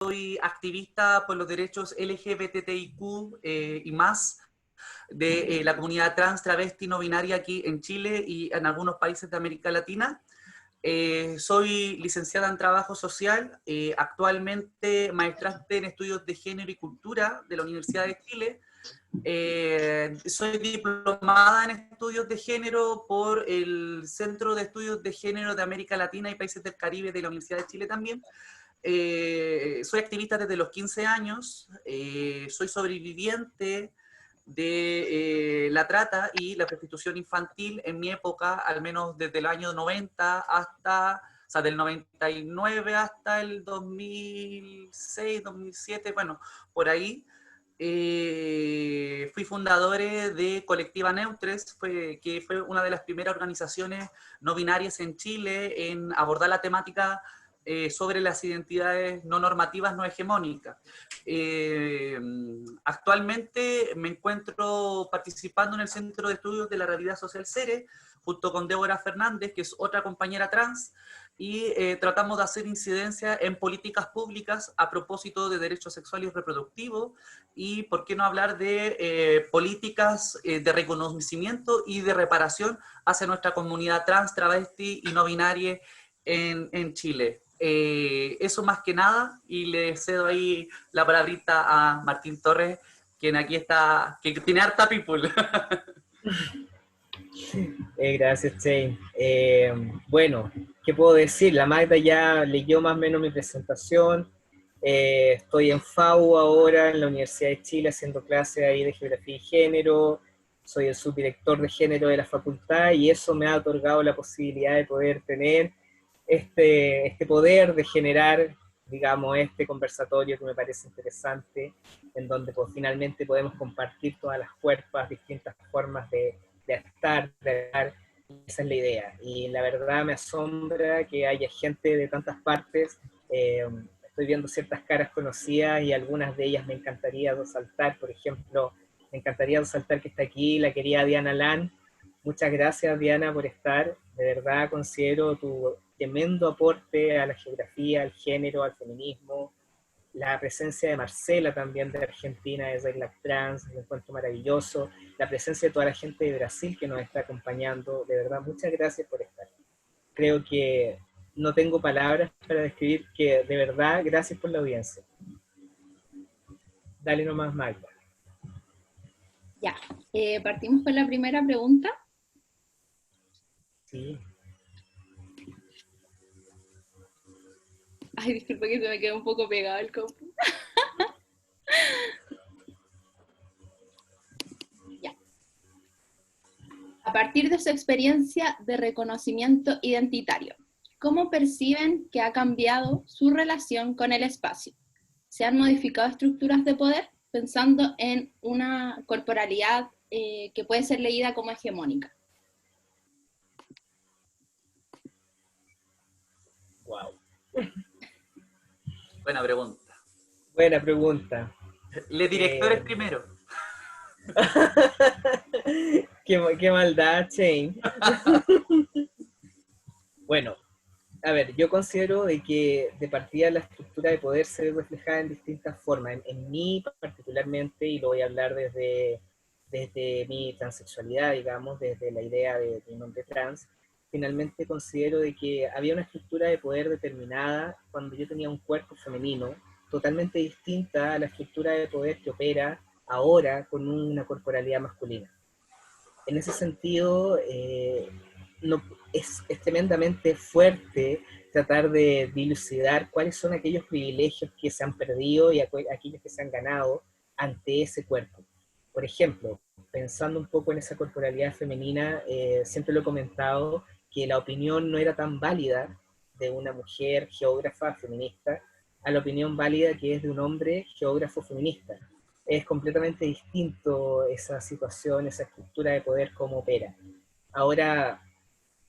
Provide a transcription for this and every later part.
soy activista por los derechos LGBTIQ y más de la comunidad trans, travesti, no binaria aquí en Chile y en algunos países de América Latina. Soy licenciada en Trabajo Social, actualmente maestrante en Estudios de Género y Cultura de la Universidad de Chile. Soy diplomada en Estudios de Género por el Centro de Estudios de Género de América Latina y Países del Caribe de la Universidad de Chile también. Soy activista desde los 15 años, soy sobreviviente de la trata y la prostitución infantil en mi época, al menos desde el año 90 hasta, o sea, del 99 hasta el 2006, 2007, bueno, por ahí. Fui fundador de Colectiva Neutres, que fue una de las primeras organizaciones no binarias en Chile en abordar la temática sobre las identidades no normativas, no hegemónicas. Actualmente me encuentro participando en el Centro de Estudios de la Realidad Social CERE, junto con Débora Fernández, que es otra compañera trans, y tratamos de hacer incidencia en políticas públicas a propósito de derechos sexuales y reproductivos, y por qué no hablar de políticas de reconocimiento y de reparación hacia nuestra comunidad trans, travesti y no binaria en Chile. Eso más que nada, y le cedo ahí la palabrita a Martín Torres, quien aquí está, que tiene harta people. Gracias, Shane. Bueno, ¿qué puedo decir? La Magda ya leyó más o menos mi presentación. Estoy en FAU ahora, en la Universidad de Chile, haciendo clases ahí de Geografía y Género. Soy el subdirector de Género de la facultad y eso me ha otorgado la posibilidad de poder tener este poder de generar, digamos, este conversatorio que me parece interesante, en donde pues, finalmente podemos compartir todas las cuerpas, distintas formas de estar, de estar. Esa es la idea. Y la verdad me asombra que haya gente de tantas partes. Estoy viendo ciertas caras conocidas y algunas de ellas me encantaría resaltar. Por ejemplo, me encantaría resaltar que está aquí la querida Diana Lan. Muchas gracias, Diana, por estar. De verdad considero tu tremendo aporte a la geografía, al género, al feminismo. La presencia de Marcela también de Argentina, de Regla Trans, lo encuentro maravilloso. La presencia de toda la gente de Brasil que nos está acompañando. De verdad, muchas gracias por estar. Creo que no tengo palabras para describir que de verdad, gracias por la audiencia. Dale nomás, Magda. Ya, partimos con la primera pregunta. Sí. Ay, disculpa que se me quedó un poco pegado el compu. Ya. A partir de su experiencia de reconocimiento identitario, ¿cómo perciben que ha cambiado su relación con el espacio? ¿Se han modificado estructuras de poder pensando en una corporalidad que puede ser leída como hegemónica? Wow. Buena pregunta. Buena pregunta. Les directores primero. qué maldad, Shane. Bueno, a ver, yo considero de que de partida la estructura de poder se ve reflejada en distintas formas. En mí particularmente, y lo voy a hablar desde mi transexualidad, digamos, desde la idea de un hombre trans, finalmente considero de que había una estructura de poder determinada cuando yo tenía un cuerpo femenino, totalmente distinta a la estructura de poder que opera ahora con una corporalidad masculina. En ese sentido, no, es tremendamente fuerte tratar de dilucidar cuáles son aquellos privilegios que se han perdido y aquellos que se han ganado ante ese cuerpo. Por ejemplo, pensando un poco en esa corporalidad femenina, siempre lo he comentado, que la opinión no era tan válida de una mujer geógrafa feminista a la opinión válida que es de un hombre geógrafo feminista. Es completamente distinto esa situación, esa estructura de poder, cómo opera. Ahora,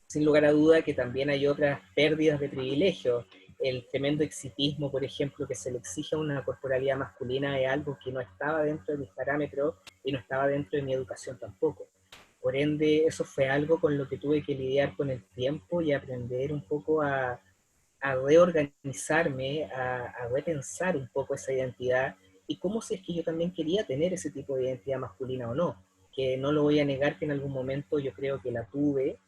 sin lugar a duda que también hay otras pérdidas de privilegios. El tremendo exitismo, por ejemplo, que se le exige a una corporalidad masculina es algo que no estaba dentro de mis parámetros y no estaba dentro de mi educación tampoco. Por ende, eso fue algo con lo que tuve que lidiar con el tiempo y aprender un poco a a reorganizarme, a repensar un poco esa identidad y cómo si es que yo también quería tener ese tipo de identidad masculina o no, que no lo voy a negar que en algún momento yo creo que la tuve,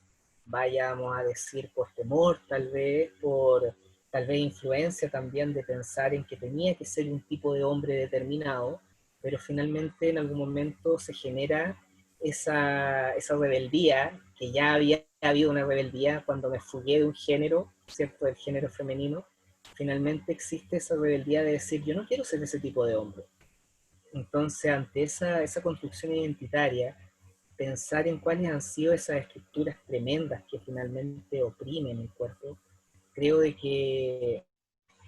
vayamos a decir por temor, tal vez por tal vez influencia también de pensar en que tenía que ser un tipo de hombre determinado, pero finalmente en algún momento se genera esa rebeldía, que ya había habido una rebeldía cuando me fugué de un género, ¿cierto? Del género femenino, finalmente existe esa rebeldía de decir, yo no quiero ser ese tipo de hombre. Entonces, ante esa construcción identitaria, pensar en cuáles han sido esas estructuras tremendas que finalmente oprimen el cuerpo, creo de que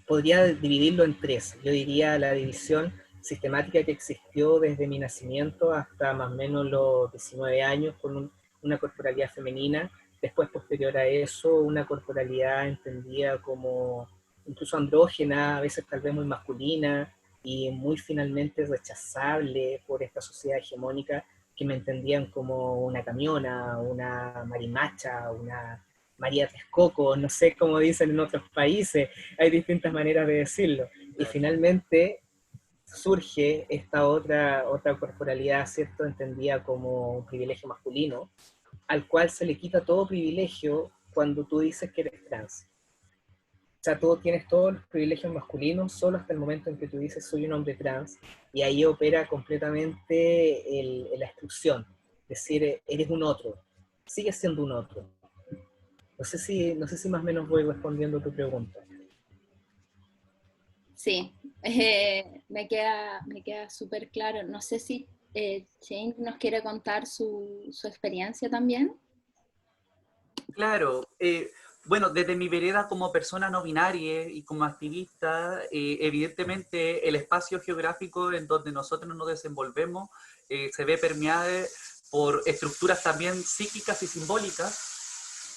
podría dividirlo en tres. Yo diría la división sistemática que existió desde mi nacimiento hasta más o menos los 19 años con una corporalidad femenina, después posterior a eso una corporalidad entendida como incluso andrógena, a veces tal vez muy masculina y muy finalmente rechazable por esta sociedad hegemónica que me entendían como una camiona, una marimacha, una María Texcoco, no sé cómo dicen en otros países, hay distintas maneras de decirlo. Y finalmente surge esta otra corporalidad, ¿cierto? Entendida como un privilegio masculino, al cual se le quita todo privilegio cuando tú dices que eres trans. O sea, tú tienes todos los privilegios masculinos solo hasta el momento en que tú dices soy un hombre trans, y ahí opera completamente la exclusión, es decir, eres un otro, sigues siendo un otro. No sé si más o menos voy respondiendo a tu pregunta. Sí, me queda súper claro. No sé si Shane nos quiere contar su experiencia también. Claro, bueno, desde mi vereda como persona no binaria y como activista, evidentemente el espacio geográfico en donde nosotros nos desenvolvemos se ve permeado por estructuras también psíquicas y simbólicas.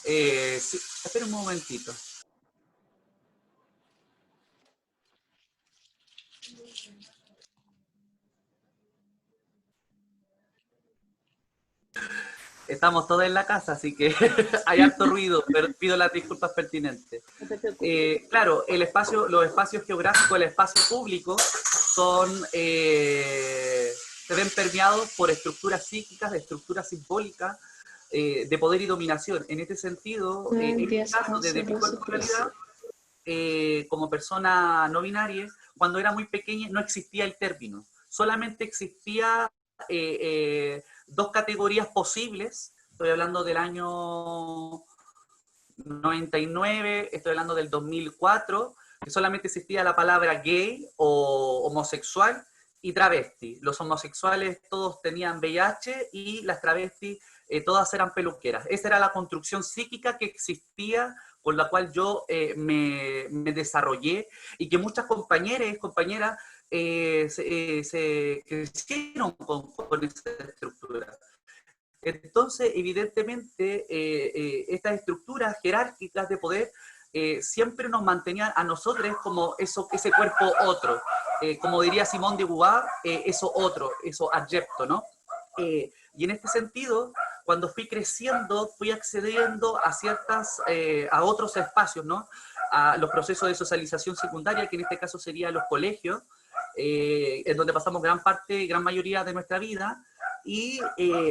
Sí, espera un momentito. Estamos todos en la casa, así que hay harto ruido, pero pido las disculpas pertinentes. No te preocupes. Claro, los espacios geográficos, el espacio público, se ven permeados por estructuras psíquicas, de estructuras simbólicas, de poder y dominación. En este sentido, en mi caso, desde mi corporalidad, como persona no binaria, cuando era muy pequeña no existía el término, solamente existía dos categorías posibles. Estoy hablando del año 99, estoy hablando del 2004, que solamente existía la palabra gay o homosexual y travesti. Los homosexuales todos tenían VIH y las travestis todas eran peluqueras. Esa era la construcción psíquica que existía, con la cual yo me desarrollé, y que muchas compañeras se crecieron con esa estructura. Entonces, evidentemente, estas estructuras jerárquicas de poder siempre nos mantenían a nosotros como ese cuerpo otro. Como diría Simone de Beauvoir, eso otro, eso adyecto, ¿no? Y en este sentido, cuando fui creciendo, fui accediendo a otros espacios, ¿no? A los procesos de socialización secundaria, que en este caso serían los colegios, en donde pasamos gran mayoría de nuestra vida, y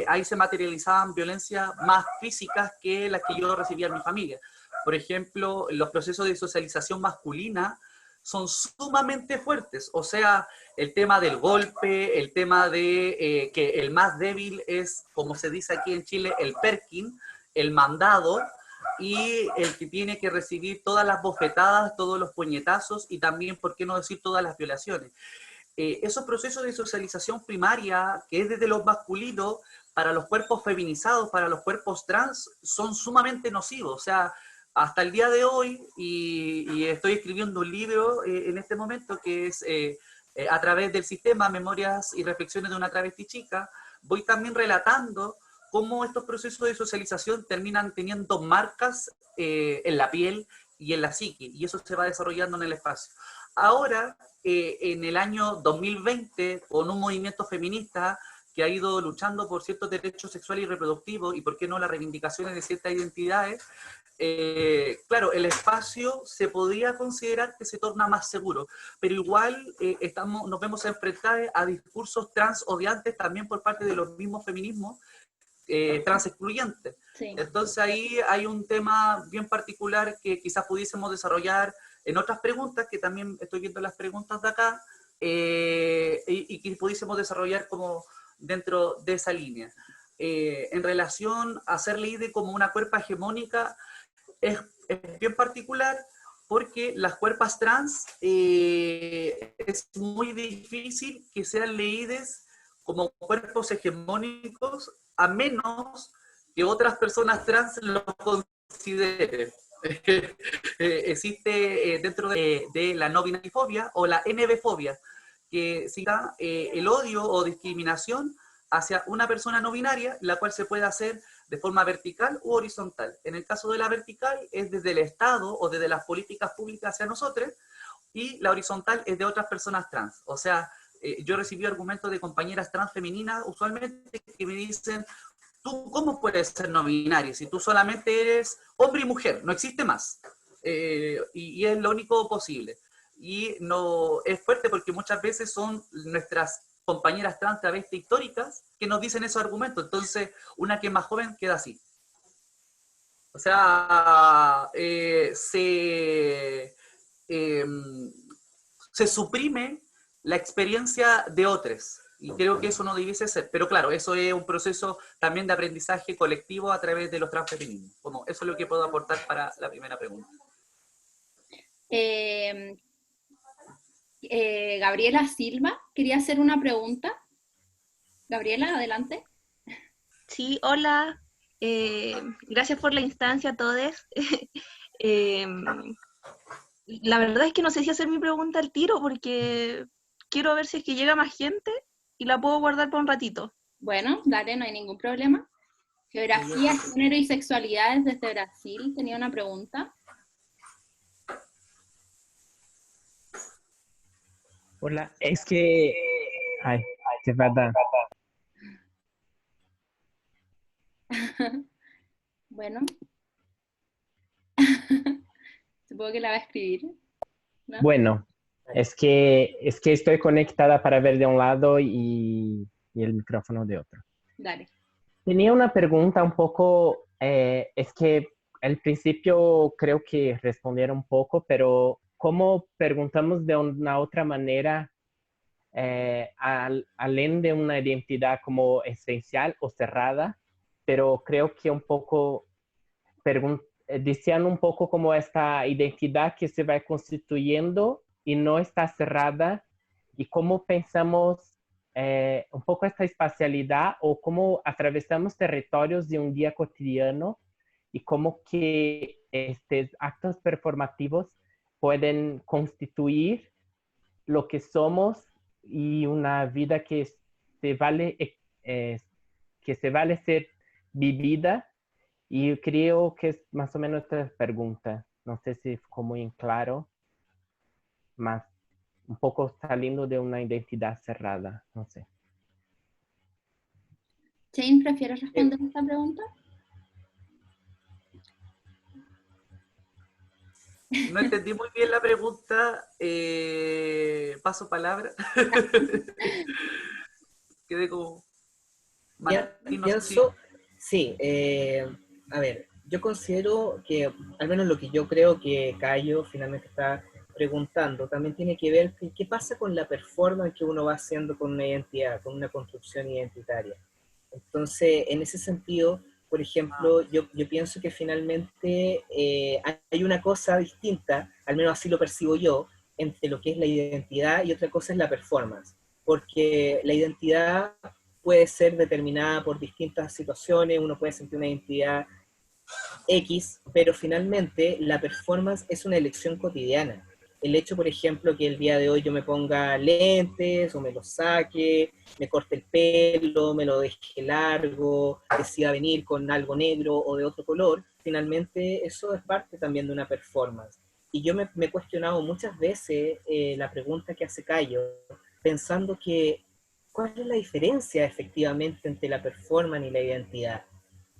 ahí se materializaban violencias más físicas que las que yo recibía en mi familia. Por ejemplo, los procesos de socialización masculina son sumamente fuertes, o sea, el tema del golpe, el tema de que el más débil es, como se dice aquí en Chile, el perkin, el mandado, y el que tiene que recibir todas las bofetadas, todos los puñetazos y también, por qué no decir, todas las violaciones. Esos procesos de socialización primaria, que es desde los masculinos, para los cuerpos feminizados, para los cuerpos trans, son sumamente nocivos. O sea, hasta el día de hoy, y estoy escribiendo un libro en este momento, que es a través del sistema Memorias y Reflexiones de una travesti chica, voy también relatando cómo estos procesos de socialización terminan teniendo marcas en la piel y en la psique, y eso se va desarrollando en el espacio. Ahora, en el año 2020, con un movimiento feminista que ha ido luchando por ciertos derechos sexuales y reproductivos, y por qué no las reivindicaciones de ciertas identidades, claro, el espacio se podría considerar que se torna más seguro, pero igual nos vemos enfrentados a discursos trans odiantes también por parte de los mismos feminismos trans excluyentes. Sí. Entonces ahí hay un tema bien particular que quizás pudiésemos desarrollar en otras preguntas, que también estoy viendo las preguntas de acá, y que pudiésemos desarrollar como dentro de esa línea. En relación a ser leída como una cuerpa hegemónica, es bien particular porque las cuerpas trans es muy difícil que sean leídas como cuerpos hegemónicos a menos que otras personas trans lo consideren. Existe dentro de la no binarifobia o la NB-fobia, que cita el odio o discriminación hacia una persona no binaria, la cual se puede hacer de forma vertical u horizontal. En el caso de la vertical es desde el Estado o desde las políticas públicas hacia nosotros, y la horizontal es de otras personas trans. O sea, yo recibí argumentos de compañeras trans femeninas usualmente que me dicen, ¿tú cómo puedes ser no binario si tú solamente eres hombre y mujer? No existe más. Y es lo único posible. Y no es fuerte porque muchas veces son nuestras compañeras trans travestis históricas que nos dicen esos argumentos. Entonces, una que es más joven queda así. O sea, se suprime la experiencia de otros. Y creo que eso no debiese ser. Pero claro, eso es un proceso también de aprendizaje colectivo a través de los transfeminismos. Como eso es lo que puedo aportar para la primera pregunta. Gabriela Silva quería hacer una pregunta. Gabriela, adelante. Sí, hola. Gracias por la instancia a todos. La verdad es que no sé si hacer mi pregunta al tiro porque quiero ver si es que llega más gente y la puedo guardar para un ratito. Bueno, dale, no hay ningún problema. Geografía, género y sexualidades desde Brasil tenía una pregunta. Hola, es que... Ay, se va a dar. Bueno. Supongo que la va a escribir, ¿no? Bueno, es que estoy conectada para ver de un lado y el micrófono de otro. Dale. Tenía una pregunta un poco, es que al principio creo que respondieron un poco, pero ¿cómo preguntamos de una otra manera, além de una identidad como esencial o cerrada? Pero creo que un poco diciendo un poco como esta identidad que se va constituyendo y no está cerrada, y cómo pensamos un poco esta espacialidad o cómo atravesamos territorios de un día cotidiano y cómo que estos actos performativos pueden constituir lo que somos y una vida que se vale ser vivida. Y creo que es más o menos esta pregunta. No sé si fue muy en claro, más un poco saliendo de una identidad cerrada, no sé. Jane, ¿prefieres responder esta pregunta? No entendí muy bien la pregunta. Paso palabra. Quedé como... Pienso, sí, a ver, yo considero que, al menos lo que yo creo que Cayo finalmente está preguntando, también tiene que ver qué pasa con la performance que uno va haciendo con una identidad, con una construcción identitaria. Entonces, en ese sentido, por ejemplo, yo pienso que finalmente hay una cosa distinta, al menos así lo percibo yo, entre lo que es la identidad y otra cosa es la performance. Porque la identidad puede ser determinada por distintas situaciones, uno puede sentir una identidad X, pero finalmente la performance es una elección cotidiana. El hecho, por ejemplo, que el día de hoy yo me ponga lentes o me los saque, me corte el pelo, me lo deje largo, decida venir con algo negro o de otro color, finalmente eso es parte también de una performance. Y yo me he cuestionado muchas veces la pregunta que hace Cayo, pensando que ¿cuál es la diferencia efectivamente entre la performance y la identidad?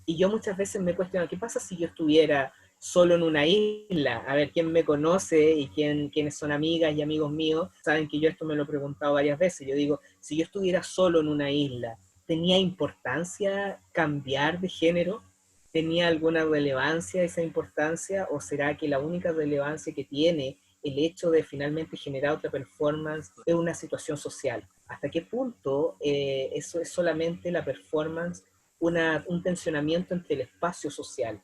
Y yo muchas veces me cuestiono, ¿qué pasa si yo estuviera solo en una isla. A ver, quién me conoce y quiénes son amigas y amigos míos, saben que yo esto me lo he preguntado varias veces. Yo digo, si yo estuviera solo en una isla, ¿tenía importancia cambiar de género? ¿Tenía alguna relevancia esa importancia? ¿O será que la única relevancia que tiene el hecho de finalmente generar otra performance es una situación social? ¿Hasta qué punto eso es solamente la performance, un tensionamiento entre el espacio social?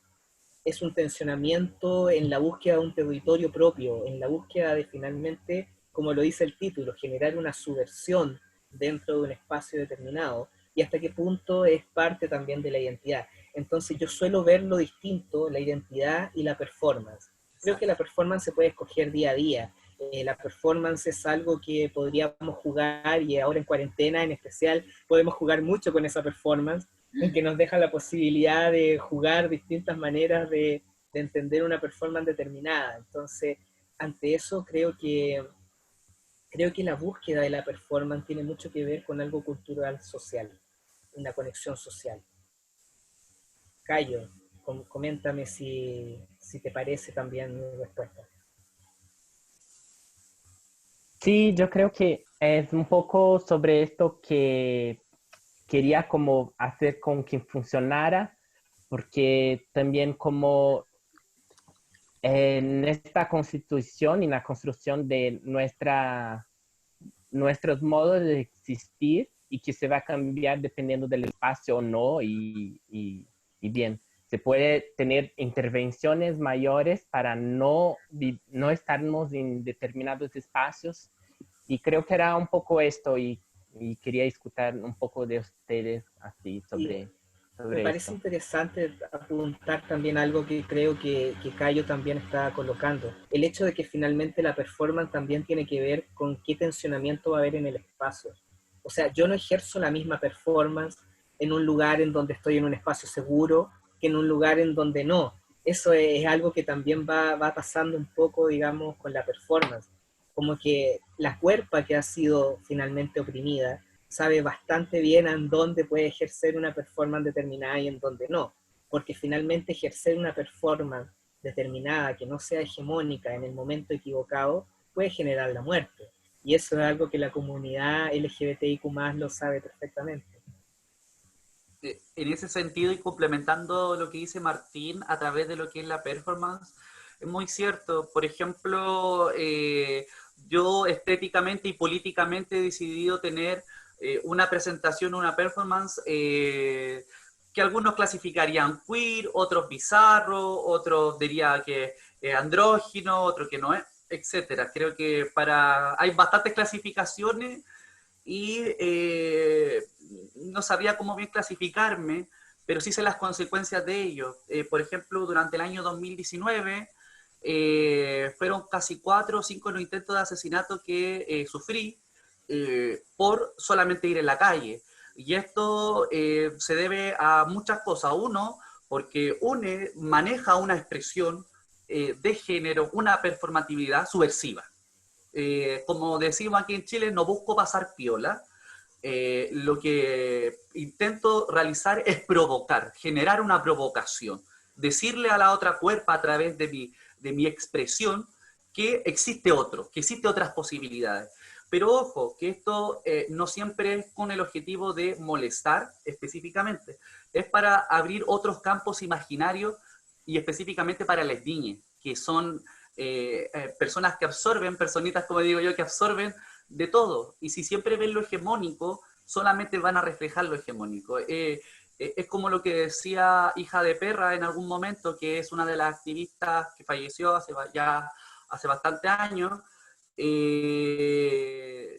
Es un tensionamiento en la búsqueda de un territorio propio, en la búsqueda de finalmente, como lo dice el título, generar una subversión dentro de un espacio determinado, y hasta qué punto es parte también de la identidad. Entonces yo suelo ver lo distinto, la identidad y la performance. Creo que la performance se puede escoger día a día. La performance es algo que podríamos jugar, y ahora en cuarentena en especial podemos jugar mucho con esa performance, en que nos deja la posibilidad de jugar distintas maneras de entender una performance determinada. Entonces, ante eso creo que la búsqueda de la performance tiene mucho que ver con algo cultural social, una conexión social. Cayo, coméntame si te parece también mi respuesta. Sí, yo creo que es un poco sobre esto que quería como hacer con que funcionara, porque también como en esta constitución y la construcción de nuestros modos de existir y que se va a cambiar dependiendo del espacio o no, y bien, se puede tener intervenciones mayores para no estarnos en determinados espacios, y creo que era un poco esto, y quería escuchar un poco de ustedes así Y me sobre parece esto. interesante apuntar también algo que creo que Cayo también está colocando. El hecho de que finalmente la performance también tiene que ver con qué tensionamiento va a haber en el espacio. O sea, yo no ejerzo la misma performance en un lugar en donde estoy en un espacio seguro que en un lugar en donde no. Eso es algo que también va pasando un poco, digamos, con la performance. Como que la cuerpa que ha sido finalmente oprimida sabe bastante bien en dónde puede ejercer una performance determinada y en dónde no, porque finalmente ejercer una performance determinada que no sea hegemónica en el momento equivocado puede generar la muerte, y eso es algo que la comunidad LGBTIQ+ lo sabe perfectamente. En ese sentido, y complementando lo que dice Martín a través de lo que es la performance, es muy cierto. Por ejemplo, yo estéticamente y políticamente he decidido tener una presentación, una performance que algunos clasificarían queer, otros bizarro, otros diría que andrógino, otro que no es, etcétera. Creo que hay bastantes clasificaciones, y no sabía cómo bien clasificarme, pero sí sé las consecuencias de ello. Por ejemplo, durante el año 2019 fueron casi 4 o 5 los intentos de asesinato que sufrí por solamente ir en la calle. Y esto se debe a muchas cosas. Uno, porque UNE maneja una expresión de género, una performatividad subversiva. Como decimos aquí en Chile, no busco pasar piola. Lo que intento realizar es provocar, generar una provocación, decirle a la otra cuerpa a través de mi expresión que existe otro, que existe otras posibilidades. Pero ojo, que esto no siempre es con el objetivo de molestar específicamente, es para abrir otros campos imaginarios, y específicamente para las niñas, que son personas que absorben, personitas como digo yo, que absorben de todo. Y si siempre ven lo hegemónico, solamente van a reflejar lo hegemónico. Es como lo que decía Hija de Perra en algún momento, que es una de las activistas que falleció ya hace bastante años. De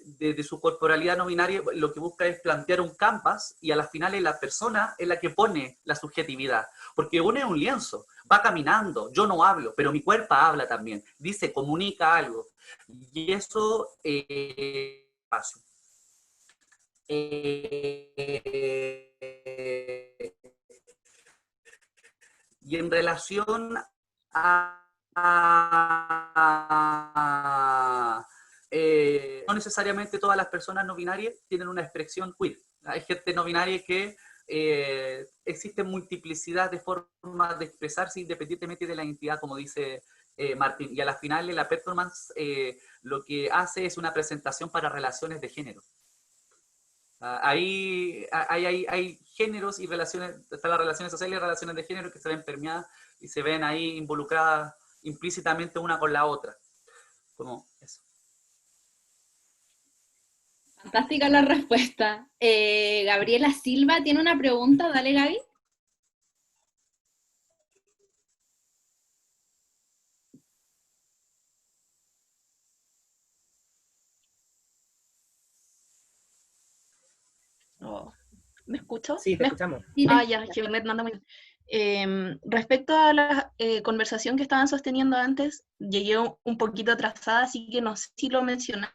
su corporalidad no binaria, lo que busca es plantear un canvas, y a las finales la persona es la que pone la subjetividad, porque uno es un lienzo, va caminando, yo no hablo, pero mi cuerpo habla también, dice, comunica algo, y eso paso. Y en relación no necesariamente todas las personas no binarias tienen una expresión queer. Hay gente no binaria que existe multiplicidad de formas de expresarse independientemente de la identidad, como dice Martín. Y a la final, la performance lo que hace es una presentación para relaciones de género. Hay géneros y relaciones, están las relaciones sociales y relaciones de género que se ven permeadas y se ven ahí involucradas implícitamente una con la otra. Como eso. Fantástica la respuesta. Gabriela Silva tiene una pregunta, dale Gaby. Oh, ¿me escucho? Sí, te escuchamos. Ah, ya, que no anda muy bien. Respecto a la conversación que estaban sosteniendo antes, llegué un poquito atrasada, así que no sé si lo mencionaron.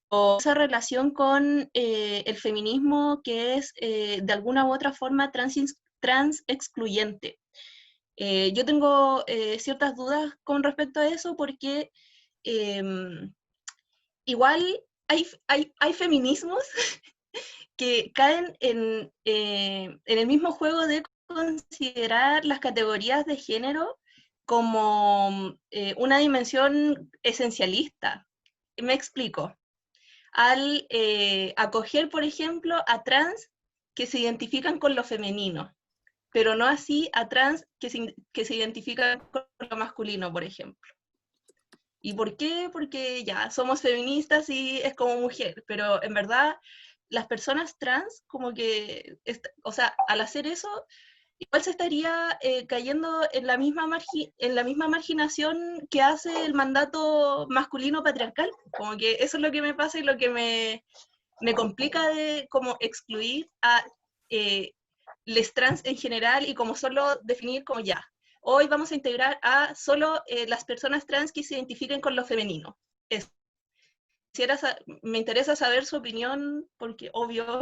O esa relación con el feminismo que es de alguna u otra forma trans excluyente. Yo tengo ciertas dudas con respecto a eso porque igual hay feminismos que caen en el mismo juego de considerar las categorías de género como una dimensión esencialista. Me explico. Al acoger, por ejemplo, a trans que se identifican con lo femenino, pero no así a trans que se identifican con lo masculino, por ejemplo. ¿Y por qué? Porque ya somos feministas y es como mujer, pero en verdad las personas trans como que, o sea, al hacer eso, igual se estaría cayendo en la misma marginación que hace el mandato masculino patriarcal. Como que eso es lo que me pasa y lo que me complica de como excluir a les trans en general y como solo definir como ya. Hoy vamos a integrar a solo las personas trans que se identifiquen con lo femenino. Eso. Me interesa saber su opinión, porque obvio,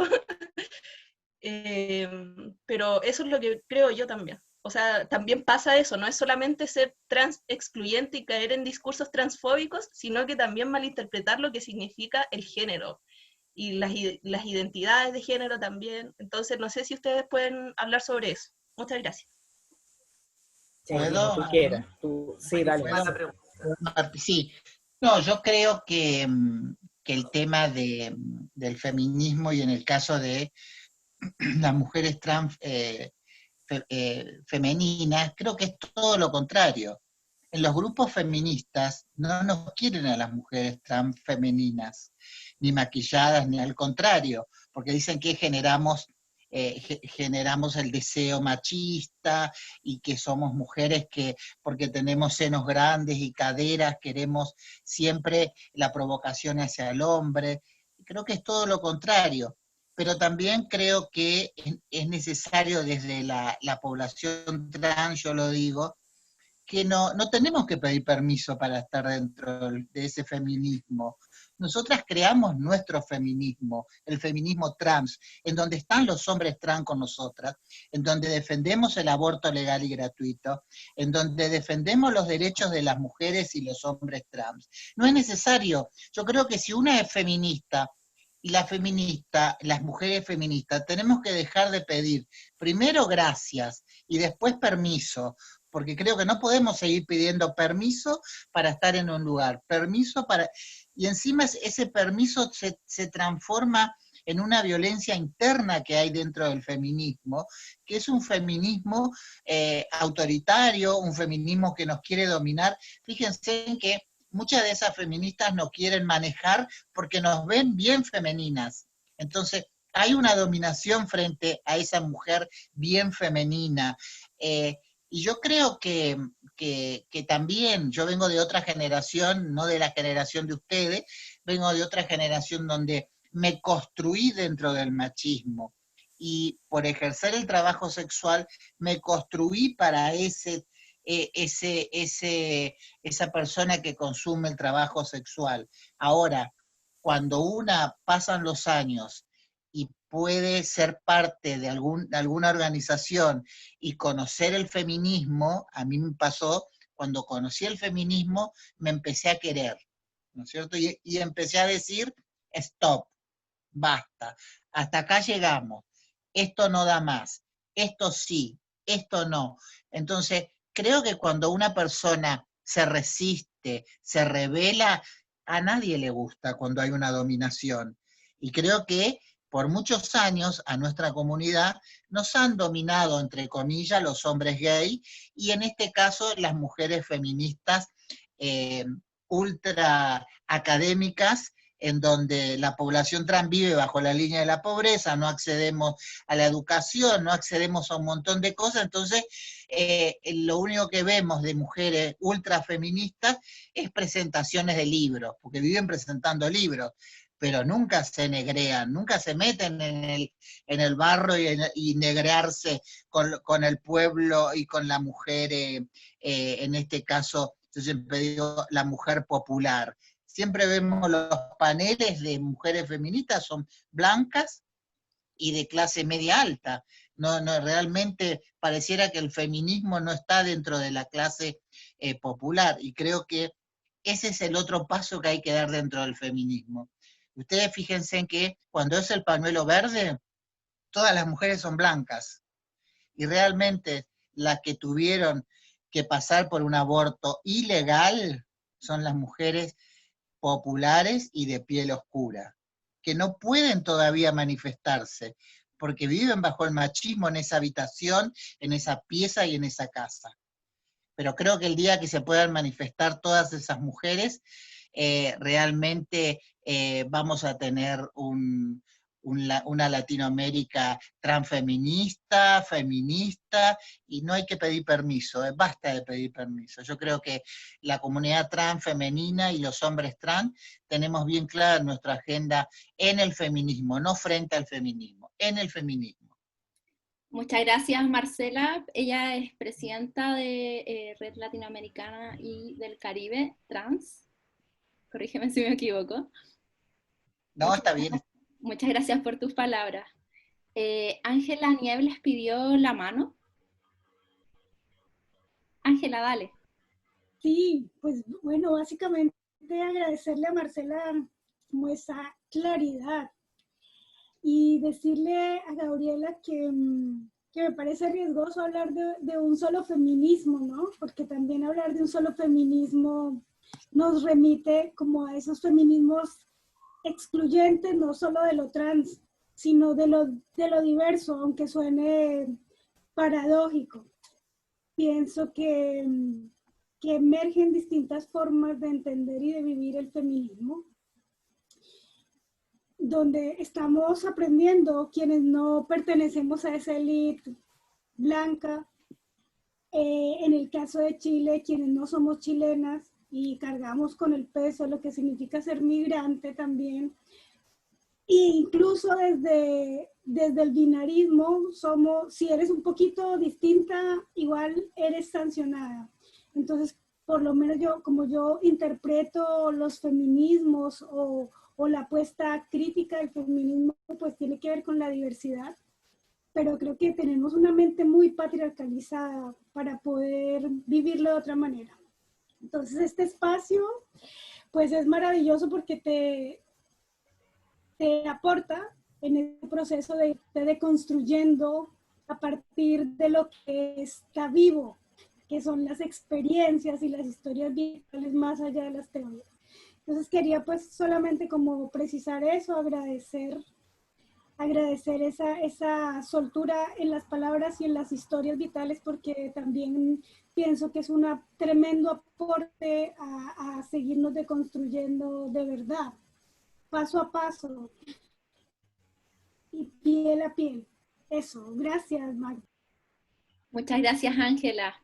pero eso es lo que creo yo también. O sea, también pasa eso, no es solamente ser trans excluyente y caer en discursos transfóbicos, sino que también malinterpretar lo que significa el género y las identidades de género también. Entonces, no sé si ustedes pueden hablar sobre eso. Muchas gracias. Sí, ¿Puedo? como tú quieras. Sí, dale. Buenísima la pregunta. Sí, no, yo creo que el tema del feminismo y en el caso de las mujeres trans femeninas, creo que es todo lo contrario. En los grupos feministas no nos quieren a las mujeres trans femeninas, ni maquilladas, ni al contrario, porque dicen que generamos el deseo machista y que somos mujeres que porque tenemos senos grandes y caderas queremos siempre la provocación hacia el hombre. Creo que es todo lo contrario, pero también creo que es necesario desde la población trans, yo lo digo, que no tenemos que pedir permiso para estar dentro de ese feminismo. Nosotras creamos nuestro feminismo, el feminismo trans, en donde están los hombres trans con nosotras, en donde defendemos el aborto legal y gratuito, en donde defendemos los derechos de las mujeres y los hombres trans. No es necesario. Yo creo que si una es feminista y las mujeres feministas, tenemos que dejar de pedir primero gracias y después permiso, porque creo que no podemos seguir pidiendo permiso para estar en un lugar, y encima ese permiso se transforma en una violencia interna que hay dentro del feminismo, que es un feminismo autoritario, un feminismo que nos quiere dominar. Fíjense en que muchas de esas feministas no quieren manejar porque nos ven bien femeninas. Entonces, hay una dominación frente a esa mujer bien femenina. Y yo creo que también, yo vengo de otra generación, no de la generación de ustedes, vengo de otra generación donde me construí dentro del machismo. Y por ejercer el trabajo sexual, me construí para esa persona que consume el trabajo sexual. Ahora, cuando pasan los años y puede ser parte de alguna organización y conocer el feminismo, a mí me pasó, cuando conocí el feminismo, me empecé a querer, ¿no es cierto? Y empecé a decir, stop, basta, hasta acá llegamos, esto no da más, esto sí, esto no. Entonces, creo que cuando una persona se resiste, se revela, a nadie le gusta cuando hay una dominación. Y creo que por muchos años a nuestra comunidad nos han dominado, entre comillas, los hombres gay, y en este caso las mujeres feministas ultra académicas, en donde la población trans vive bajo la línea de la pobreza, no accedemos a la educación, no accedemos a un montón de cosas, entonces lo único que vemos de mujeres ultra feministas es presentaciones de libros, porque viven presentando libros, pero nunca se negrean, nunca se meten en el barro y negrearse con el pueblo y con la mujer, en este caso, yo siempre digo, la mujer popular. Siempre vemos los paneles de mujeres feministas, son blancas y de clase media alta. No, realmente pareciera que el feminismo no está dentro de la clase popular, y creo que ese es el otro paso que hay que dar dentro del feminismo. Ustedes fíjense en que cuando es el pañuelo verde, todas las mujeres son blancas, y realmente las que tuvieron que pasar por un aborto ilegal son las mujeres populares y de piel oscura, que no pueden todavía manifestarse, porque viven bajo el machismo en esa habitación, en esa pieza y en esa casa. Pero creo que el día que se puedan manifestar todas esas mujeres, realmente vamos a tener una Latinoamérica transfeminista, feminista, y no hay que pedir permiso, basta de pedir permiso. Yo creo que la comunidad trans femenina y los hombres trans tenemos bien clara nuestra agenda en el feminismo, no frente al feminismo, en el feminismo. Muchas gracias, Marcela. Ella es presidenta de Red Latinoamericana y del Caribe Trans. Corrígeme si me equivoco. No, está bien. Muchas gracias por tus palabras. Ángela Niebles pidió la mano. Ángela, dale. Sí, pues bueno, básicamente agradecerle a Marcela como esa claridad y decirle a Gabriela que me parece riesgoso hablar de un solo feminismo, ¿no? Porque también hablar de un solo feminismo nos remite como a esos feminismos excluyentes, no solo de lo trans, sino de lo diverso, aunque suene paradójico. Pienso que emergen distintas formas de entender y de vivir el feminismo, donde estamos aprendiendo quienes no pertenecemos a esa élite blanca, en el caso de Chile, quienes no somos chilenas y cargamos con el peso de lo que significa ser migrante también, e incluso desde el binarismo, si eres un poquito distinta, igual eres sancionada. Entonces, por lo menos como yo interpreto los feminismos o la apuesta crítica del feminismo, pues tiene que ver con la diversidad, pero creo que tenemos una mente muy patriarcalizada para poder vivirlo de otra manera. Entonces este espacio pues es maravilloso porque te aporta en el proceso de deconstruyendo a partir de lo que está vivo, que son las experiencias y las historias vitales más allá de las teorías. Entonces quería pues solamente como precisar eso, agradecer esa soltura en las palabras y en las historias vitales, porque también pienso que es un tremendo aporte a seguirnos deconstruyendo de verdad, paso a paso y piel a piel. Eso, gracias, Magda. Muchas gracias, Ángela.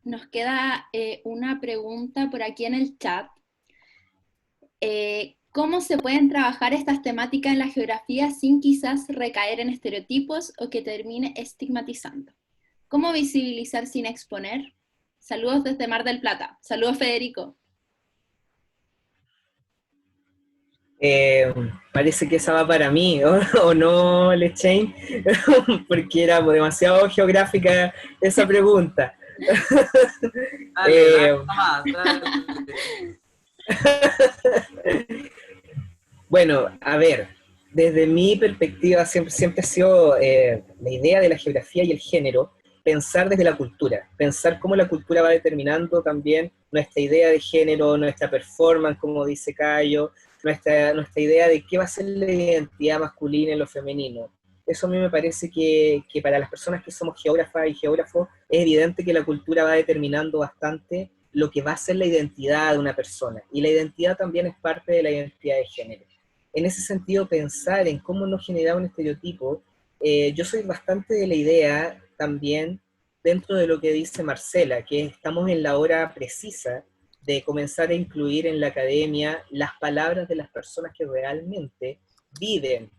Nos queda una pregunta por aquí en el chat. ¿Cómo se pueden trabajar estas temáticas en la geografía sin quizás recaer en estereotipos o que termine estigmatizando? ¿Cómo visibilizar sin exponer? Saludos desde Mar del Plata. Saludos, Federico. Parece que esa va para mí, ¿o no, Lechain? Porque era demasiado geográfica esa pregunta. Dale, dale. Bueno, a ver, Desde mi perspectiva siempre ha sido la idea de la geografía y el género, pensar desde la cultura, pensar cómo la cultura va determinando también nuestra idea de género, nuestra performance, como dice Cayo, nuestra idea de qué va a ser la identidad masculina y lo femenino. Eso a mí me parece que para las personas que somos geógrafas y geógrafos es evidente que la cultura va determinando bastante lo que va a ser la identidad de una persona. Y la identidad también es parte de la identidad de género. En ese sentido, pensar en cómo no generar un estereotipo, yo soy bastante de la idea también, dentro de lo que dice Marcela, que estamos en la hora precisa de comenzar a incluir en la academia las palabras de las personas que realmente viven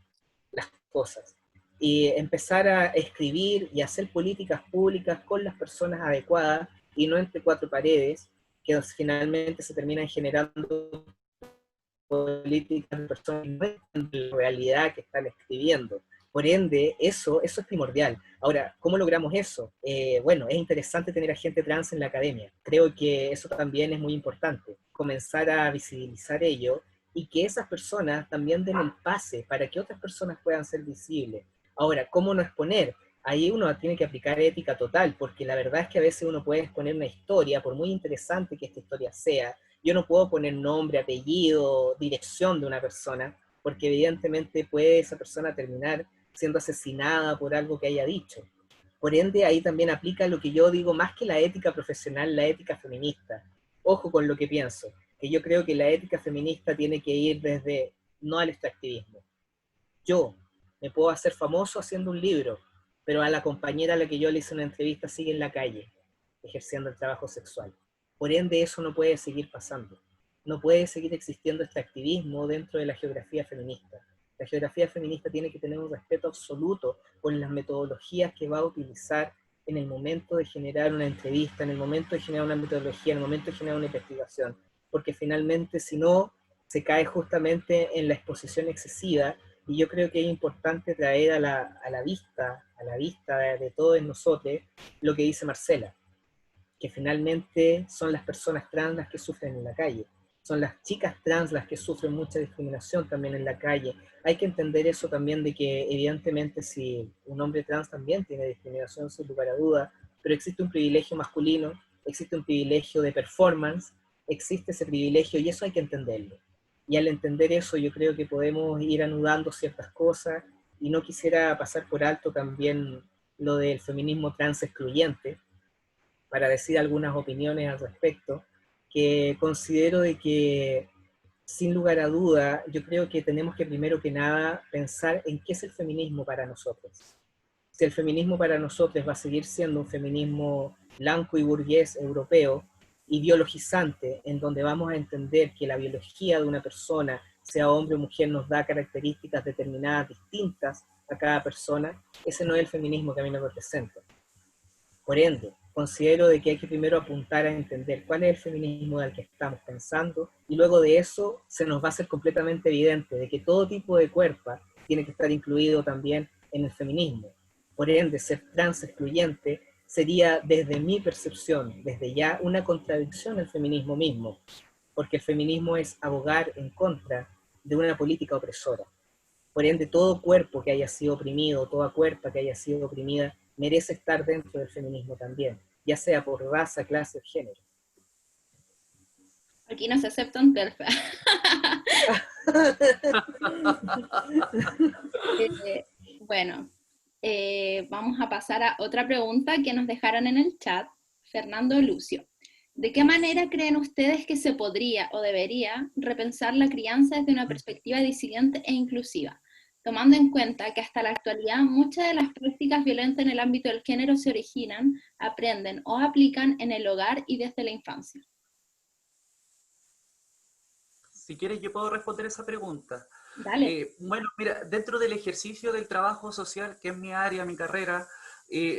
las cosas. Y empezar a escribir y hacer políticas públicas con las personas adecuadas y no entre cuatro paredes, que finalmente se terminan generando políticas de personas que no entienden la realidad que están escribiendo. Por ende, eso es primordial. Ahora, ¿cómo logramos eso? Bueno, es interesante tener a gente trans en la academia. Creo que eso también es muy importante. Comenzar a visibilizar ello y que esas personas también den el pase para que otras personas puedan ser visibles. Ahora, ¿cómo no exponer? Ahí uno tiene que aplicar ética total, porque la verdad es que a veces uno puede exponer una historia, por muy interesante que esta historia sea, yo no puedo poner nombre, apellido, dirección de una persona, porque evidentemente puede esa persona terminar siendo asesinada por algo que haya dicho. Por ende, ahí también aplica lo que yo digo, más que la ética profesional, la ética feminista. Ojo con lo que pienso, que yo creo que la ética feminista tiene que ir desde, no al extractivismo. Yo me puedo hacer famoso haciendo un libro, pero a la compañera a la que yo le hice una entrevista sigue en la calle, ejerciendo el trabajo sexual. Por ende, eso no puede seguir pasando. No puede seguir existiendo este activismo dentro de la geografía feminista. La geografía feminista tiene que tener un respeto absoluto con las metodologías que va a utilizar en el momento de generar una entrevista, en el momento de generar una metodología, en el momento de generar una investigación. Porque finalmente, si no, se cae justamente en la exposición excesiva, y yo creo que es importante traer a la vista de todos nosotros lo que dice Marcela, que finalmente son las personas trans las que sufren en la calle, son las chicas trans las que sufren mucha discriminación también en la calle. Hay que entender eso también, de que evidentemente si un hombre trans también tiene discriminación sin lugar a duda, pero existe un privilegio masculino, existe un privilegio de performance, existe ese privilegio y eso hay que entenderlo. Y al entender eso yo creo que podemos ir anudando ciertas cosas, y no quisiera pasar por alto también lo del feminismo trans excluyente, para decir algunas opiniones al respecto, que considero de que, sin lugar a duda, yo creo que tenemos que primero que nada pensar en qué es el feminismo para nosotros. Si el feminismo para nosotros va a seguir siendo un feminismo blanco y burgués europeo, ideologizante, en donde vamos a entender que la biología de una persona, sea hombre o mujer, nos da características determinadas distintas a cada persona, ese no es el feminismo que a mí me representa. Por ende, considero de que hay que primero apuntar a entender cuál es el feminismo del que estamos pensando, y luego de eso se nos va a hacer completamente evidente de que todo tipo de cuerpo tiene que estar incluido también en el feminismo. Por ende, ser trans excluyente sería, desde mi percepción, desde ya una contradicción al feminismo mismo, porque el feminismo es abogar en contra de una política opresora. Por ende, todo cuerpo que haya sido oprimido, toda cuerpa que haya sido oprimida, merece estar dentro del feminismo también, ya sea por raza, clase o género. Aquí no se aceptan TERFs. Bueno, vamos a pasar a otra pregunta que nos dejaron en el chat. Fernando Lucio. ¿De qué manera creen ustedes que se podría o debería repensar la crianza desde una perspectiva disidente e inclusiva, tomando en cuenta que hasta la actualidad muchas de las prácticas violentas en el ámbito del género se originan, aprenden o aplican en el hogar y desde la infancia? Si quieres, yo puedo responder esa pregunta. Dale. Bueno, mira, dentro del ejercicio del trabajo social, que es mi área, mi carrera,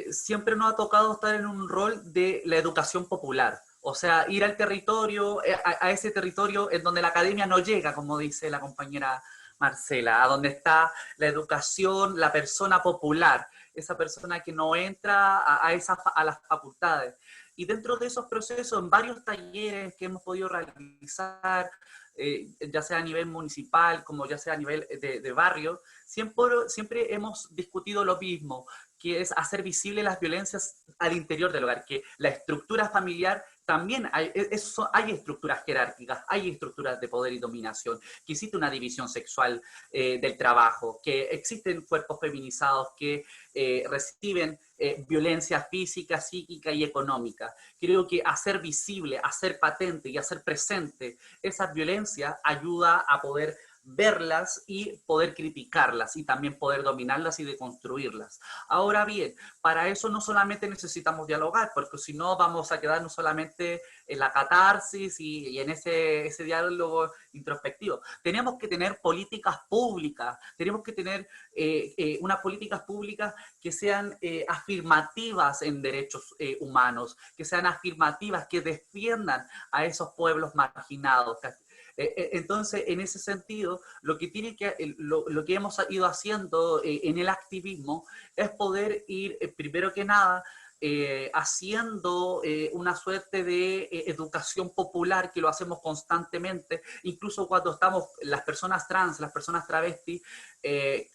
siempre nos ha tocado estar en un rol de la educación popular. O sea, ir al territorio, a ese territorio en donde la academia no llega, como dice la compañera Marcela, a donde está la educación, la persona popular, esa persona que no entra a las facultades. Y dentro de esos procesos, en varios talleres que hemos podido realizar, ya sea a nivel municipal como ya sea a nivel de barrio, siempre hemos discutido lo mismo, que es hacer visible las violencias al interior del hogar, que la estructura familiar también hay estructuras jerárquicas, hay estructuras de poder y dominación, que existe una división sexual del trabajo, que existen cuerpos feminizados que reciben violencia física, psíquica y económica. Creo que hacer visible, hacer patente y hacer presente esas violencias ayuda a poder verlas y poder criticarlas y también poder dominarlas y deconstruirlas. Ahora bien, para eso no solamente necesitamos dialogar, porque si no vamos a quedarnos solamente en la catarsis y en ese diálogo introspectivo. Tenemos que tener políticas públicas, tenemos que tener unas políticas públicas que sean afirmativas en derechos humanos, que sean afirmativas, que defiendan a esos pueblos marginados. Entonces, en ese sentido, lo que hemos ido haciendo en el activismo es poder ir, primero que nada, haciendo una suerte de educación popular, que lo hacemos constantemente, incluso cuando estamos, las personas trans, las personas travestis,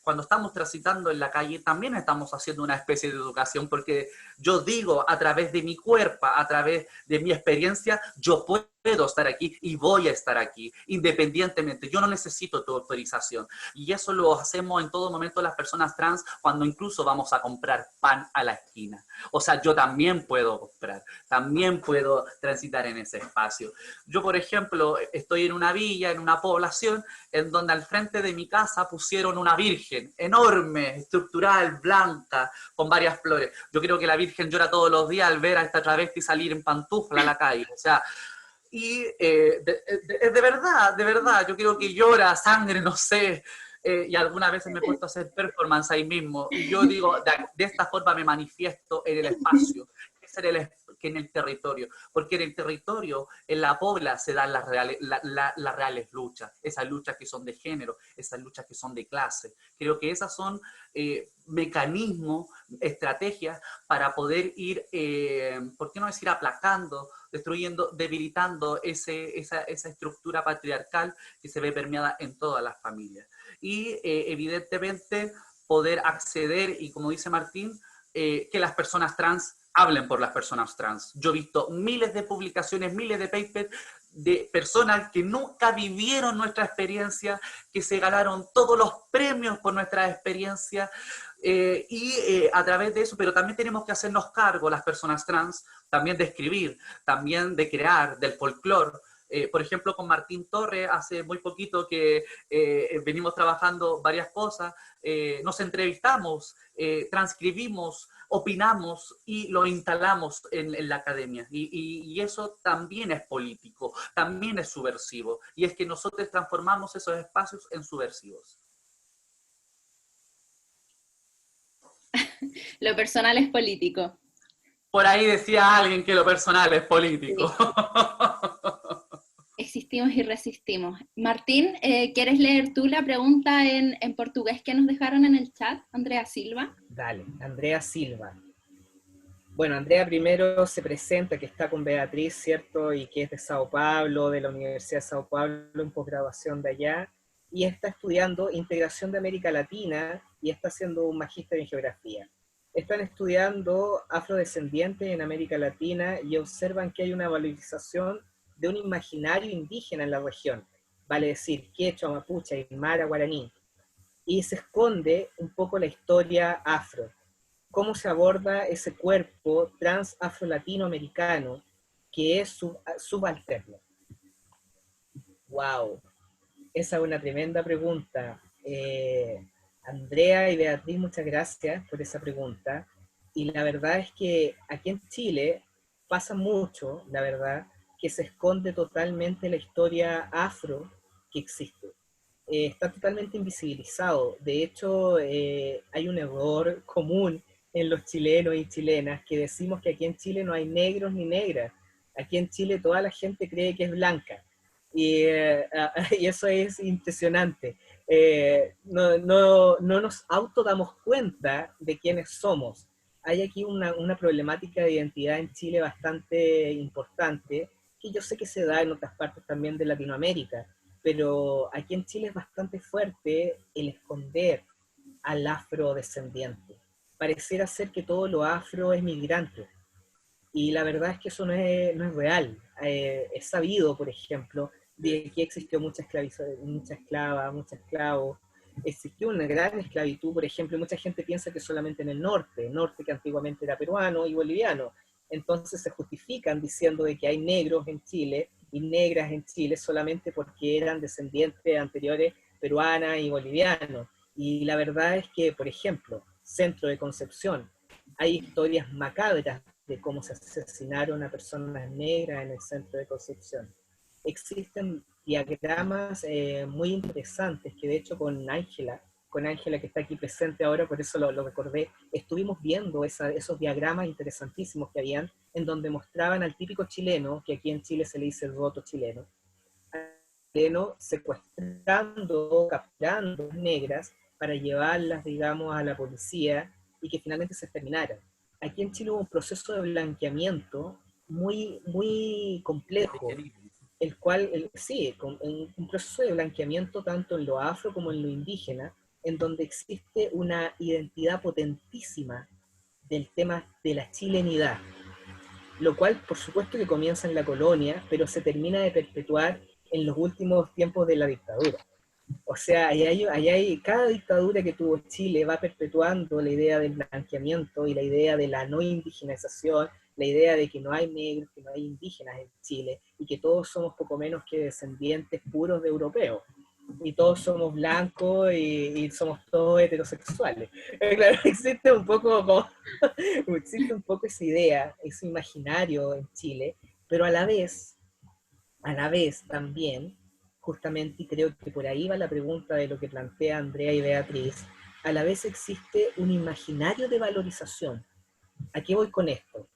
cuando estamos transitando en la calle, también estamos haciendo una especie de educación, porque yo digo, a través de mi cuerpo, a través de mi experiencia, yo puedo estar aquí y voy a estar aquí, independientemente, yo no necesito tu autorización. Y eso lo hacemos en todo momento las personas trans, cuando incluso vamos a comprar pan a la esquina. O sea, yo también puedo comprar, también puedo transitar en ese espacio. Yo, por ejemplo, estoy en una villa, en una población, en donde al frente de mi casa pusieron una virgen enorme, estructural, blanca, con varias flores. Yo creo que la virgen llora todos los días al ver a esta travesti salir en pantufla a la calle. O sea, y de verdad, yo creo que llora, sangre, no sé, y algunas veces me he puesto a hacer performance ahí mismo, y yo digo, de esta forma me manifiesto en el espacio, que en el territorio, porque en el territorio, en la pobla, se dan las reales luchas, esas luchas que son de género, esas luchas que son de clase. Creo que esas son mecanismos, estrategias para poder ir, ¿por qué no decir aplacando, destruyendo, debilitando esa estructura patriarcal que se ve permeada en todas las familias? Y evidentemente poder acceder, y como dice Martín, que las personas trans hablen por las personas trans. Yo he visto miles de publicaciones, miles de papers de personas que nunca vivieron nuestra experiencia, que se ganaron todos los premios por nuestra experiencia, a través de eso, pero también tenemos que hacernos cargo, las personas trans, también de escribir, también de crear, del folclore. Por ejemplo, con Martín Torres, hace muy poquito que venimos trabajando varias cosas, nos entrevistamos, transcribimos, opinamos y lo instalamos en la academia. Y eso también es político, también es subversivo. Y es que nosotros transformamos esos espacios en subversivos. Lo personal es político. Por ahí decía alguien que lo personal es político. Sí. Existimos y resistimos. Martín, ¿quieres leer tú la pregunta en portugués que nos dejaron en el chat? Andrea Silva. Dale, Andrea Silva. Bueno, Andrea primero se presenta, que está con Beatriz, ¿cierto? Y que es de Sao Paulo, de la Universidad de Sao Paulo, en posgraduación de allá, y está estudiando integración de América Latina y está haciendo un magíster en geografía. Están estudiando afrodescendientes en América Latina y observan que hay una valorización de un imaginario indígena en la región, vale decir, quechua, mapuche, aymara, guaraní, y se esconde un poco la historia afro. ¿Cómo se aborda ese cuerpo trans afro-latinoamericano que es subalterno? ¡Wow! Esa es una tremenda pregunta. Andrea y Beatriz, muchas gracias por esa pregunta. Y la verdad es que aquí en Chile pasa mucho, la verdad, que se esconde totalmente la historia afro que existe. Está totalmente invisibilizado. De hecho, hay un error común en los chilenos y chilenas que decimos que aquí en Chile no hay negros ni negras. Aquí en Chile toda la gente cree que es blanca. Y eso es impresionante. No nos autodamos cuenta de quiénes somos. Hay aquí una problemática de identidad en Chile bastante importante, que yo sé que se da en otras partes también de Latinoamérica, pero aquí en Chile es bastante fuerte el esconder al afrodescendiente. Pareciera ser que todo lo afro es migrante, y la verdad es que eso no es real. Es sabido, por ejemplo, de que existió mucha esclava, mucha esclavo. Existió una gran esclavitud, por ejemplo, y mucha gente piensa que solamente en el norte que antiguamente era peruano y boliviano. Entonces se justifican diciendo de que hay negros en Chile y negras en Chile solamente porque eran descendientes anteriores peruanas y bolivianos. Y la verdad es que, por ejemplo, Centro de Concepción, hay historias macabras de cómo se asesinaron a personas negras en el Centro de Concepción. Existen diagramas muy interesantes que de hecho con Ángela que está aquí presente ahora, por eso lo recordé, estuvimos viendo esos diagramas interesantísimos que habían, en donde mostraban al típico chileno, que aquí en Chile se le dice el roto chileno, chileno secuestrando, capturando negras para llevarlas, digamos, a la policía y que finalmente se exterminaran. Aquí en Chile hubo un proceso de blanqueamiento muy complejo, el cual, sí, un proceso de blanqueamiento tanto en lo afro como en lo indígena, en donde existe una identidad potentísima del tema de la chilenidad, lo cual por supuesto que comienza en la colonia, pero se termina de perpetuar en los últimos tiempos de la dictadura. O sea, cada dictadura que tuvo Chile va perpetuando la idea del blanqueamiento y la idea de la no indigenización, la idea de que no hay negros, que no hay indígenas en Chile, y que todos somos poco menos que descendientes puros de europeos. Y todos somos blancos y somos todos heterosexuales. Claro, existe un poco esa idea, ese imaginario en Chile, pero a la vez también, justamente, y creo que por ahí va la pregunta de lo que plantea Andrea y Beatriz, a la vez existe un imaginario de valorización. ¿A qué voy con esto?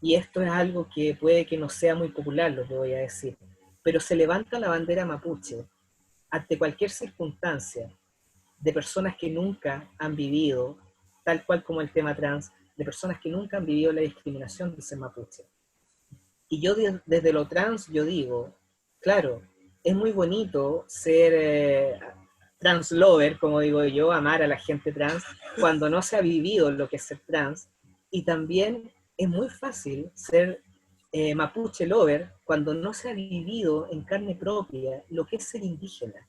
Y esto es algo que puede que no sea muy popular lo que voy a decir, pero se levanta la bandera mapuche ante cualquier circunstancia de personas que nunca han vivido, tal cual como el tema trans, de personas que nunca han vivido la discriminación de ser mapuche. Y yo desde lo trans, yo digo, claro, es muy bonito ser trans lover, como digo yo, amar a la gente trans, cuando no se ha vivido lo que es ser trans, y también es muy fácil ser mapuche lover cuando no se ha vivido en carne propia lo que es ser indígena.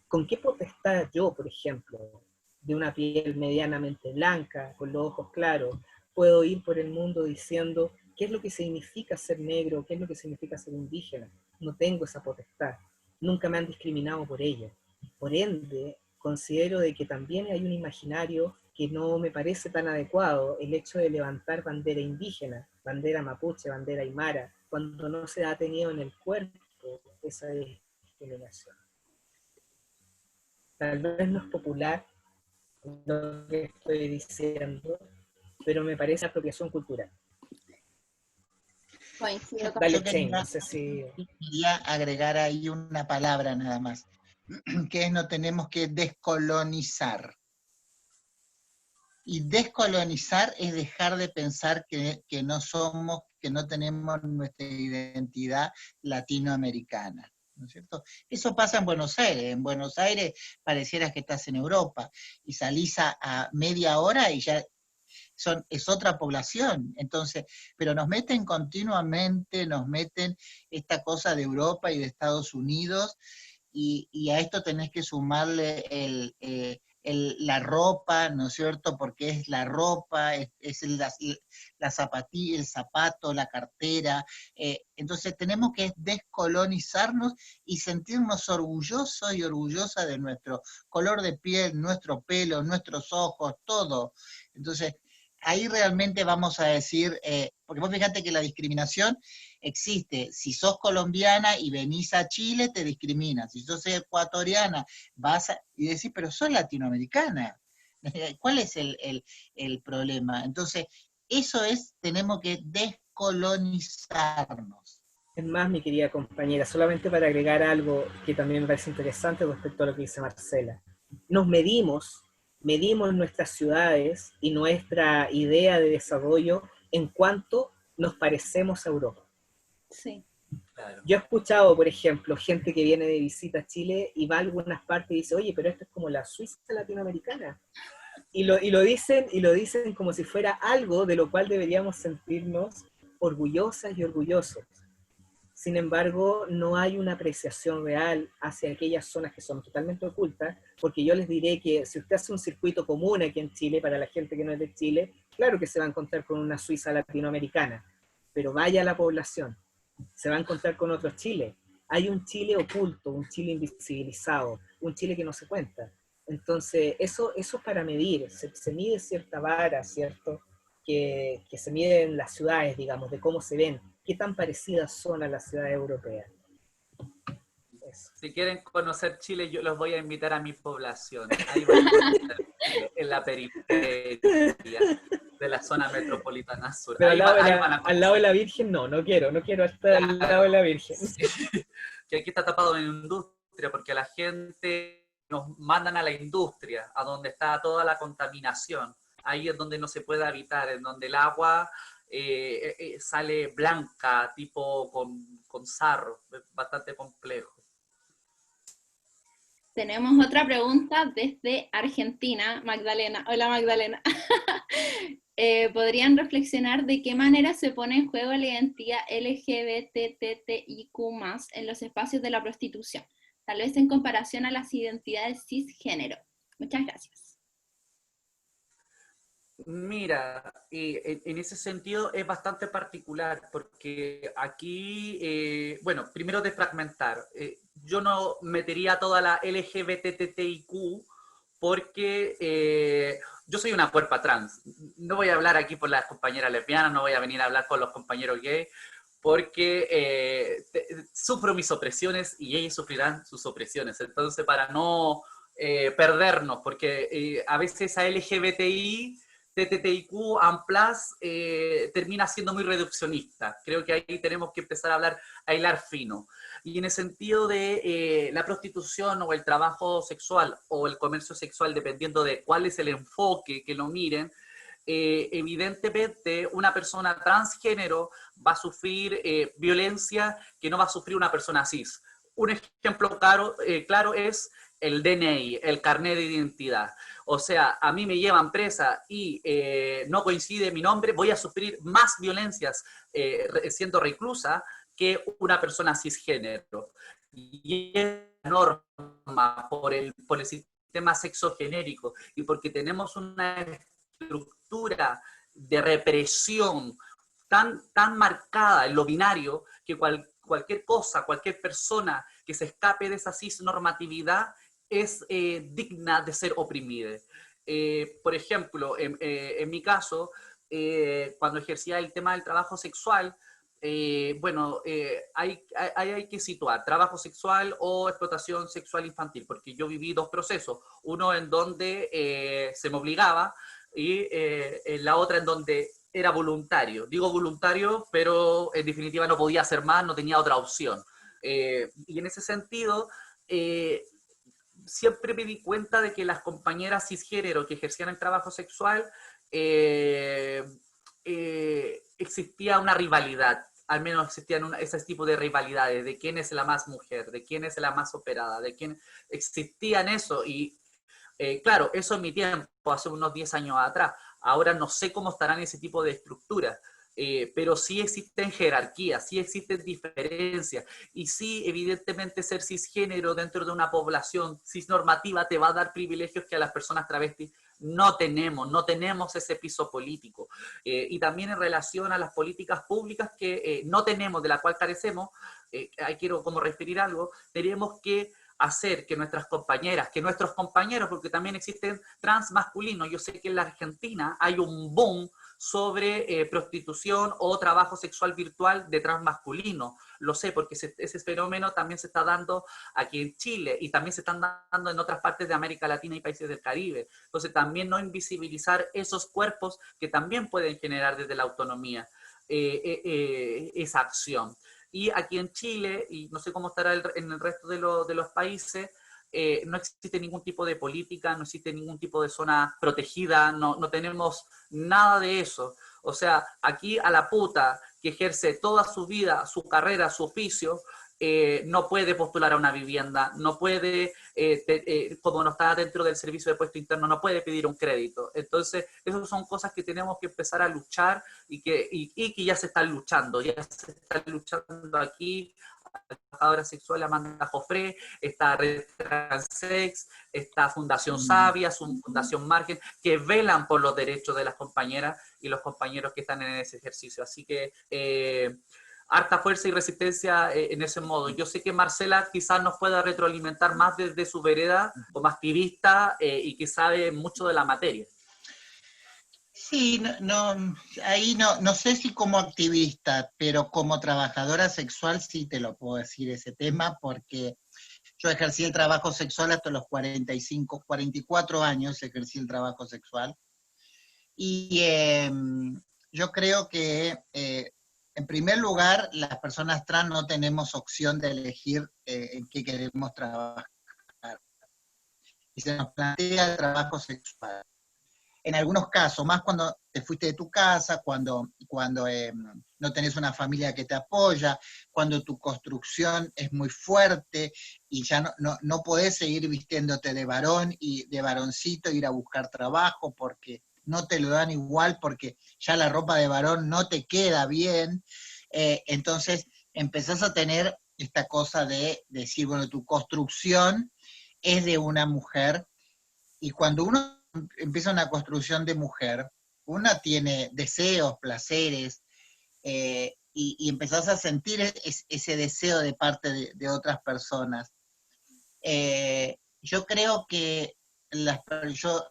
¿Con qué potestad yo, por ejemplo, de una piel medianamente blanca, con los ojos claros, puedo ir por el mundo diciendo qué es lo que significa ser negro, qué es lo que significa ser indígena? No tengo esa potestad. Nunca me han discriminado por ello. Por ende, considero de que también hay un imaginario que no me parece tan adecuado, el hecho de levantar bandera indígena, bandera mapuche, bandera aymara, cuando no se ha tenido en el cuerpo esa discriminación. Tal vez no es popular lo que estoy diciendo, pero me parece apropiación cultural. Coincido con Dale, Chain, no sé si... Quería agregar ahí una palabra nada más, que es no tenemos que descolonizar. Y descolonizar es dejar de pensar que no tenemos nuestra identidad latinoamericana, ¿no es cierto? Eso pasa en Buenos Aires. En Buenos Aires pareciera que estás en Europa y salís a media hora y ya es otra población. Entonces, pero nos meten continuamente, nos meten esta cosa de Europa y de Estados Unidos, y a esto tenés que sumarle la ropa, ¿no es cierto? Porque es la ropa, es la zapatilla, el zapato, la cartera. Entonces tenemos que descolonizarnos y sentirnos orgullosos y orgullosas de nuestro color de piel, nuestro pelo, nuestros ojos, todo. Entonces, ahí realmente vamos a decir, porque vos fíjate que la discriminación existe. Si sos colombiana y venís a Chile, te discriminan. Si sos ecuatoriana, y decís, pero sos latinoamericana. ¿Cuál es el problema? Entonces, tenemos que descolonizarnos. Es más, mi querida compañera, solamente para agregar algo que también me parece interesante respecto a lo que dice Marcela. Nos medimos nuestras ciudades y nuestra idea de desarrollo en cuanto nos parecemos a Europa. Sí. Claro. Yo he escuchado, por ejemplo, gente que viene de visita a Chile y va a algunas partes y dice, oye, pero esto es como la Suiza latinoamericana. Y lo dicen como si fuera algo de lo cual deberíamos sentirnos orgullosas y orgullosos. Sin embargo, no hay una apreciación real hacia aquellas zonas que son totalmente ocultas, porque yo les diré que si usted hace un circuito común aquí en Chile, para la gente que no es de Chile, claro que se va a encontrar con una Suiza latinoamericana, pero vaya a la población, se va a encontrar con otro Chile. Hay un Chile oculto, un Chile invisibilizado, un Chile que no se cuenta. Entonces, eso es para medir, se mide cierta vara, ¿cierto? Que se mide en las ciudades, digamos, de cómo se ven, qué tan parecidas son a las ciudades europeas. Eso. Si quieren conocer Chile, yo los voy a invitar a mi población. Ahí van a conocer Chile, en la periferia de la zona metropolitana sur. Pero Ahí al lado de la Virgen, no quiero estar al lado de la Virgen. Sí, que aquí está tapado en industria, porque la gente nos mandan a la industria, a donde está toda la contaminación. Ahí es donde no se puede habitar, en donde el agua sale blanca, tipo con sarro, bastante complejo. Tenemos otra pregunta desde Argentina, Magdalena. Hola, Magdalena. ¿Podrían reflexionar de qué manera se pone en juego la identidad LGBTTIQ+ en los espacios de la prostitución? Tal vez en comparación a las identidades cisgénero. Muchas gracias. Mira, en ese sentido es bastante particular, porque aquí, bueno, primero de fragmentar, yo no metería toda la LGBTTIQ porque yo soy una cuerpa trans. No voy a hablar aquí por las compañeras lesbianas, no voy a venir a hablar por los compañeros gays, porque sufro mis opresiones y ellos sufrirán sus opresiones. Entonces, para no perdernos, porque a veces a LGBTI TTIQ, Amplas, termina siendo muy reduccionista. Creo que ahí tenemos que empezar a hablar, a hilar fino. Y en el sentido de la prostitución o el trabajo sexual o el comercio sexual, dependiendo de cuál es el enfoque que lo miren, evidentemente una persona transgénero va a sufrir violencia que no va a sufrir una persona cis. Un ejemplo claro es el DNI, el carnet de identidad. O sea, a mí me llevan presa y no coincide mi nombre, voy a sufrir más violencias siendo reclusa que una persona cisgénero. Y es norma por el sistema sexogenérico y porque tenemos una estructura de represión tan marcada en lo binario que cualquier cosa, cualquier persona que se escape de esa cisnormatividad es digna de ser oprimida. Por ejemplo, en mi caso, cuando ejercía el tema del trabajo sexual, bueno, hay que situar trabajo sexual o explotación sexual infantil, porque yo viví dos procesos, uno en donde se me obligaba y en la otra en donde era voluntario. Digo voluntario, pero en definitiva no podía hacer más, no tenía otra opción. Y en ese sentido, siempre me di cuenta de que las compañeras cisgénero que ejercían el trabajo sexual, existía una rivalidad, al menos existían ese tipo de rivalidades, de quién es la más mujer, de quién es la más operada, de quién existían eso, y claro, eso en mi tiempo, hace unos 10 años atrás, ahora no sé cómo estarán ese tipo de estructuras, pero sí existen jerarquías, sí existen diferencias, y sí, evidentemente, ser cisgénero dentro de una población cisnormativa te va a dar privilegios que a las personas travestis no tenemos ese piso político. Y también en relación a las políticas públicas que no tenemos, de la cual carecemos, ahí quiero como referir algo, tenemos que hacer que nuestras compañeras, que nuestros compañeros, porque también existen trans masculinos, yo sé que en la Argentina hay un boom sobre prostitución o trabajo sexual virtual de transmasculino. Lo sé porque ese fenómeno también se está dando aquí en Chile y también se están dando en otras partes de América Latina y países del Caribe. Entonces también no invisibilizar esos cuerpos que también pueden generar desde la autonomía esa acción. Y aquí en Chile, y no sé cómo estará en el resto de los países, no existe ningún tipo de política, no existe ningún tipo de zona protegida, no tenemos nada de eso. O sea, aquí a la puta que ejerce toda su vida, su carrera, su oficio, no puede postular a una vivienda, no puede, como no está dentro del servicio de puesto interno, no puede pedir un crédito. Entonces, esas son cosas que tenemos que empezar a luchar y que ya se están luchando aquí. La trabajadora sexual Amanda Jofré, está Red Transex, está Fundación Sabia, Fundación Margen, que velan por los derechos de las compañeras y los compañeros que están en ese ejercicio. Así que harta fuerza y resistencia en ese modo. Yo sé que Marcela quizás nos pueda retroalimentar más desde su vereda como activista y que sabe mucho de la materia. Sí, ahí no sé si como activista, pero como trabajadora sexual sí te lo puedo decir ese tema, porque yo ejercí el trabajo sexual hasta los 44 años, ejercí el trabajo sexual. Y yo creo que, en primer lugar, las personas trans no tenemos opción de elegir en qué queremos trabajar. Y se nos plantea el trabajo sexual. En algunos casos, más cuando te fuiste de tu casa, cuando no tenés una familia que te apoya, cuando tu construcción es muy fuerte y ya no podés seguir vistiéndote de varón y de varoncito, ir a buscar trabajo porque no te lo dan igual, porque ya la ropa de varón no te queda bien, entonces empezás a tener esta cosa de decir, bueno, tu construcción es de una mujer, y cuando uno empieza una construcción de mujer, una tiene deseos, placeres, y empezás a sentir ese deseo de parte de otras personas. Yo creo que yo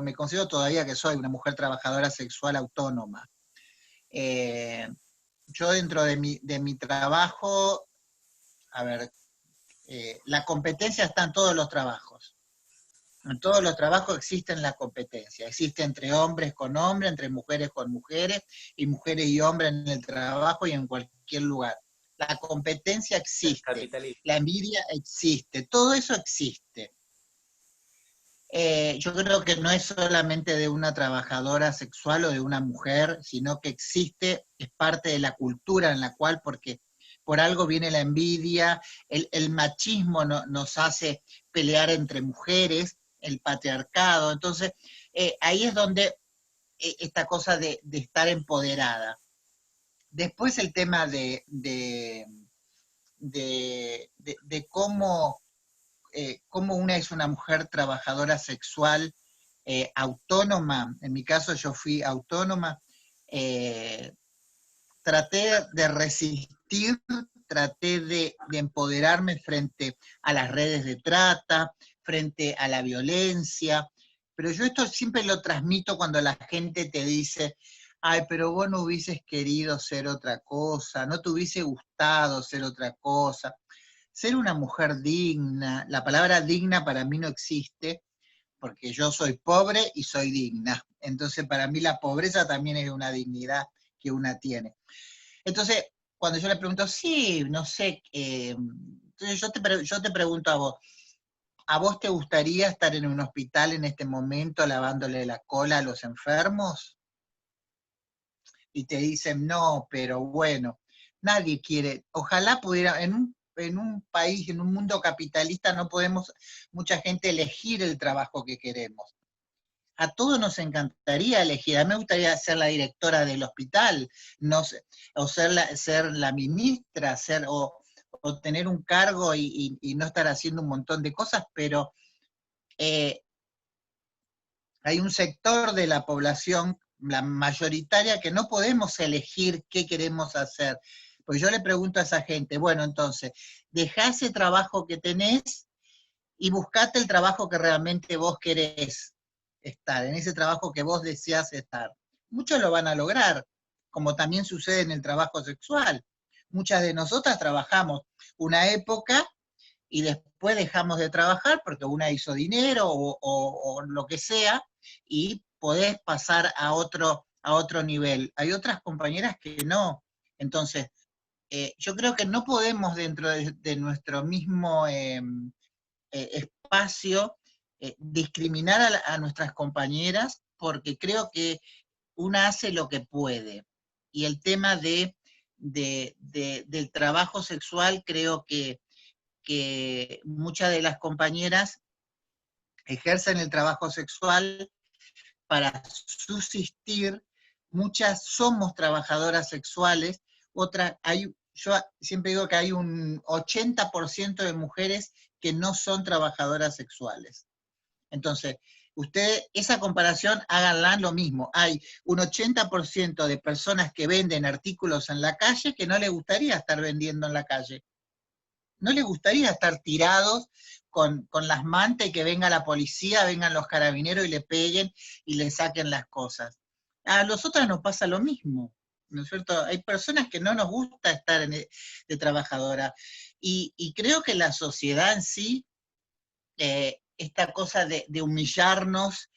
me considero todavía que soy una mujer trabajadora sexual autónoma. Yo dentro de mi trabajo, a ver, la competencia está en todos los trabajos. En todos los trabajos existe la competencia. Existe entre hombres con hombres, entre mujeres con mujeres, y mujeres y hombres en el trabajo y en cualquier lugar. La competencia existe, la envidia existe, todo eso existe. Yo creo que no es solamente de una trabajadora sexual o de una mujer, sino que existe, es parte de la cultura en la cual, porque por algo viene la envidia, el machismo nos hace pelear entre mujeres, el patriarcado, entonces ahí es donde esta cosa de estar empoderada. Después el tema de cómo una es una mujer trabajadora sexual autónoma. En mi caso yo fui autónoma, traté de resistir, traté de empoderarme frente a las redes de trata, frente a la violencia, pero yo esto siempre lo transmito cuando la gente te dice, ay, pero vos no hubieses querido ser otra cosa, no te hubiese gustado ser otra cosa. Ser una mujer digna, la palabra digna para mí no existe, porque yo soy pobre y soy digna. Entonces para mí la pobreza también es una dignidad que una tiene. Entonces, cuando yo le pregunto, sí, no sé, entonces yo te pregunto ¿a vos te gustaría estar en un hospital en este momento lavándole la cola a los enfermos? Y te dicen, no, pero bueno, nadie quiere, ojalá pudiera, en un país, en un mundo capitalista, no podemos mucha gente elegir el trabajo que queremos. A todos nos encantaría elegir, a mí me gustaría ser la directora del hospital, no sé, o ser la ministra, o tener un cargo y no estar haciendo un montón de cosas, pero hay un sector de la población, la mayoritaria, que no podemos elegir qué queremos hacer. Pues yo le pregunto a esa gente, bueno, entonces, dejá ese trabajo que tenés y buscate el trabajo que realmente vos querés estar, en ese trabajo que vos deseás estar. Muchos lo van a lograr, como también sucede en el trabajo sexual. Muchas de nosotras trabajamos una época y después dejamos de trabajar porque una hizo dinero o lo que sea, y podés pasar a otro nivel. Hay otras compañeras que no. Entonces, yo creo que no podemos dentro de nuestro mismo espacio discriminar a nuestras compañeras, porque creo que una hace lo que puede. Y el tema del trabajo sexual, creo que muchas de las compañeras ejercen el trabajo sexual para subsistir, muchas somos trabajadoras sexuales, yo siempre digo que hay un 80% de mujeres que no son trabajadoras sexuales. Entonces, ustedes, esa comparación, háganla lo mismo. Hay un 80% de personas que venden artículos en la calle que no les gustaría estar vendiendo en la calle. No les gustaría estar tirados con las mantas y que venga la policía, vengan los carabineros y le peguen y le saquen las cosas. A nosotras nos pasa lo mismo, ¿no es cierto? Hay personas que no nos gusta estar de trabajadora. Y creo que la sociedad en sí, esta cosa de humillarnos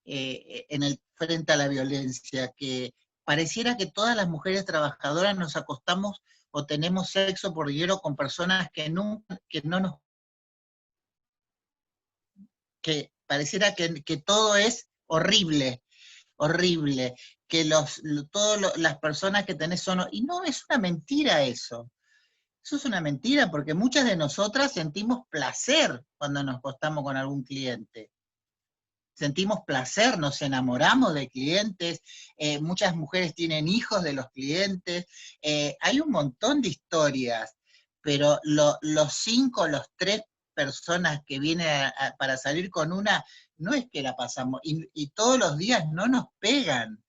frente a la violencia, que pareciera que todas las mujeres trabajadoras nos acostamos o tenemos sexo por dinero con personas que pareciera que todo es horrible, horrible, que todas las personas que tenés son, y no, es una mentira eso. Eso es una mentira, porque muchas de nosotras sentimos placer cuando nos acostamos con algún cliente. Sentimos placer, nos enamoramos de clientes, muchas mujeres tienen hijos de los clientes, hay un montón de historias, pero los 3 personas que vienen para salir con una, no es que la pasamos, y todos los días no nos pegan,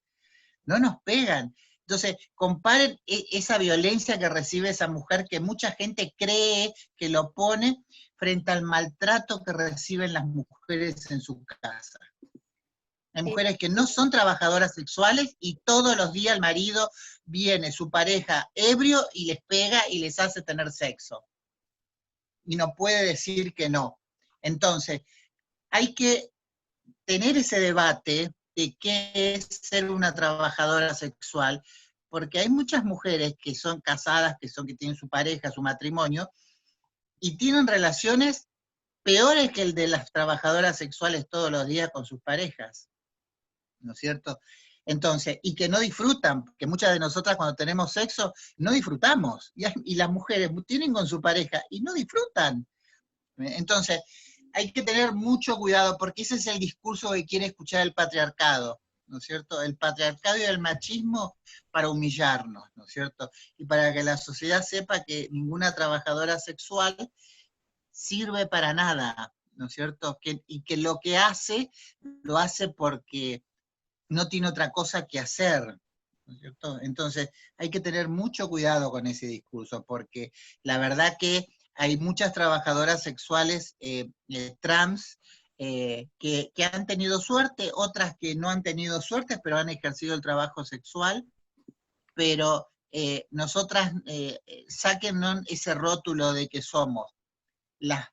no nos pegan. Entonces, comparen esa violencia que recibe esa mujer, que mucha gente cree que lo pone, frente al maltrato que reciben las mujeres en su casa. Hay mujeres que no son trabajadoras sexuales y todos los días el marido viene, su pareja ebrio, y les pega y les hace tener sexo. Y no puede decir que no. Entonces, hay que tener ese debate de qué es ser una trabajadora sexual, porque hay muchas mujeres que son casadas, que tienen su pareja, su matrimonio, y tienen relaciones peores que el de las trabajadoras sexuales todos los días con sus parejas, ¿no es cierto? Entonces, y que no disfrutan, que muchas de nosotras cuando tenemos sexo no disfrutamos, y las mujeres tienen con su pareja y no disfrutan. Entonces, hay que tener mucho cuidado, porque ese es el discurso que quiere escuchar el patriarcado, ¿no es cierto? El patriarcado y el machismo para humillarnos, ¿no es cierto? Y para que la sociedad sepa que ninguna trabajadora sexual sirve para nada, ¿no es cierto? Y que lo que hace, lo hace porque no tiene otra cosa que hacer, ¿no es cierto? Entonces, hay que tener mucho cuidado con ese discurso, porque la verdad que hay muchas trabajadoras sexuales trans que han tenido suerte, otras que no han tenido suerte, pero han ejercido el trabajo sexual, pero nosotras sáquennos ese rótulo de que somos las